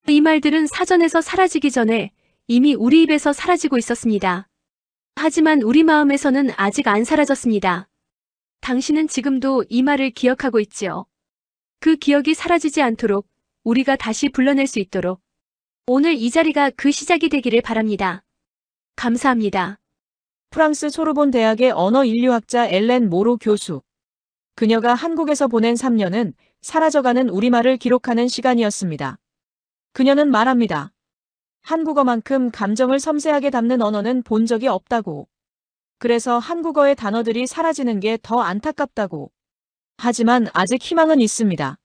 이 말들은 사전에서 사라지기 전에 이미 우리 입에서 사라지고 있었습니다. 하지만 우리 마음에서는 아직 안 사라졌습니다. 당신은 지금도 이 말을 기억하고 있지요. 그 기억이 사라지지 않도록 우리가 다시 불러낼 수 있도록 오늘 이 자리가 그 시작이 되기를 바랍니다. 감사합니다. 프랑스 소르본 대학의 언어 인류학자 엘렌 모로 교수. 그녀가 한국에서 보낸 3년은 사라져가는 우리말을 기록하는 시간이었습니다. 그녀는 말합니다. 한국어만큼 감정을 섬세하게 담는 언어는 본 적이 없다고. 그래서 한국어의 단어들이 사라지는 게 더 안타깝다고. 하지만 아직 희망은 있습니다.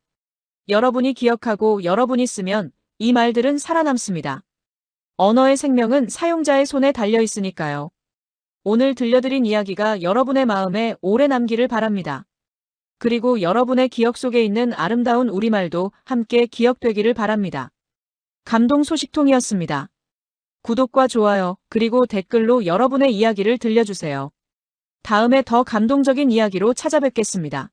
여러분이 기억하고 여러분이 쓰면 이 말들은 살아남습니다. 언어의 생명은 사용자의 손에 달려 있으니까요. 오늘 들려드린 이야기가 여러분의 마음에 오래 남기를 바랍니다. 그리고 여러분의 기억 속에 있는 아름다운 우리말도 함께 기억되기를 바랍니다. 감동 소식통이었습니다. 구독과 좋아요, 그리고 댓글로 여러분의 이야기를 들려주세요. 다음에 더 감동적인 이야기로 찾아뵙겠습니다.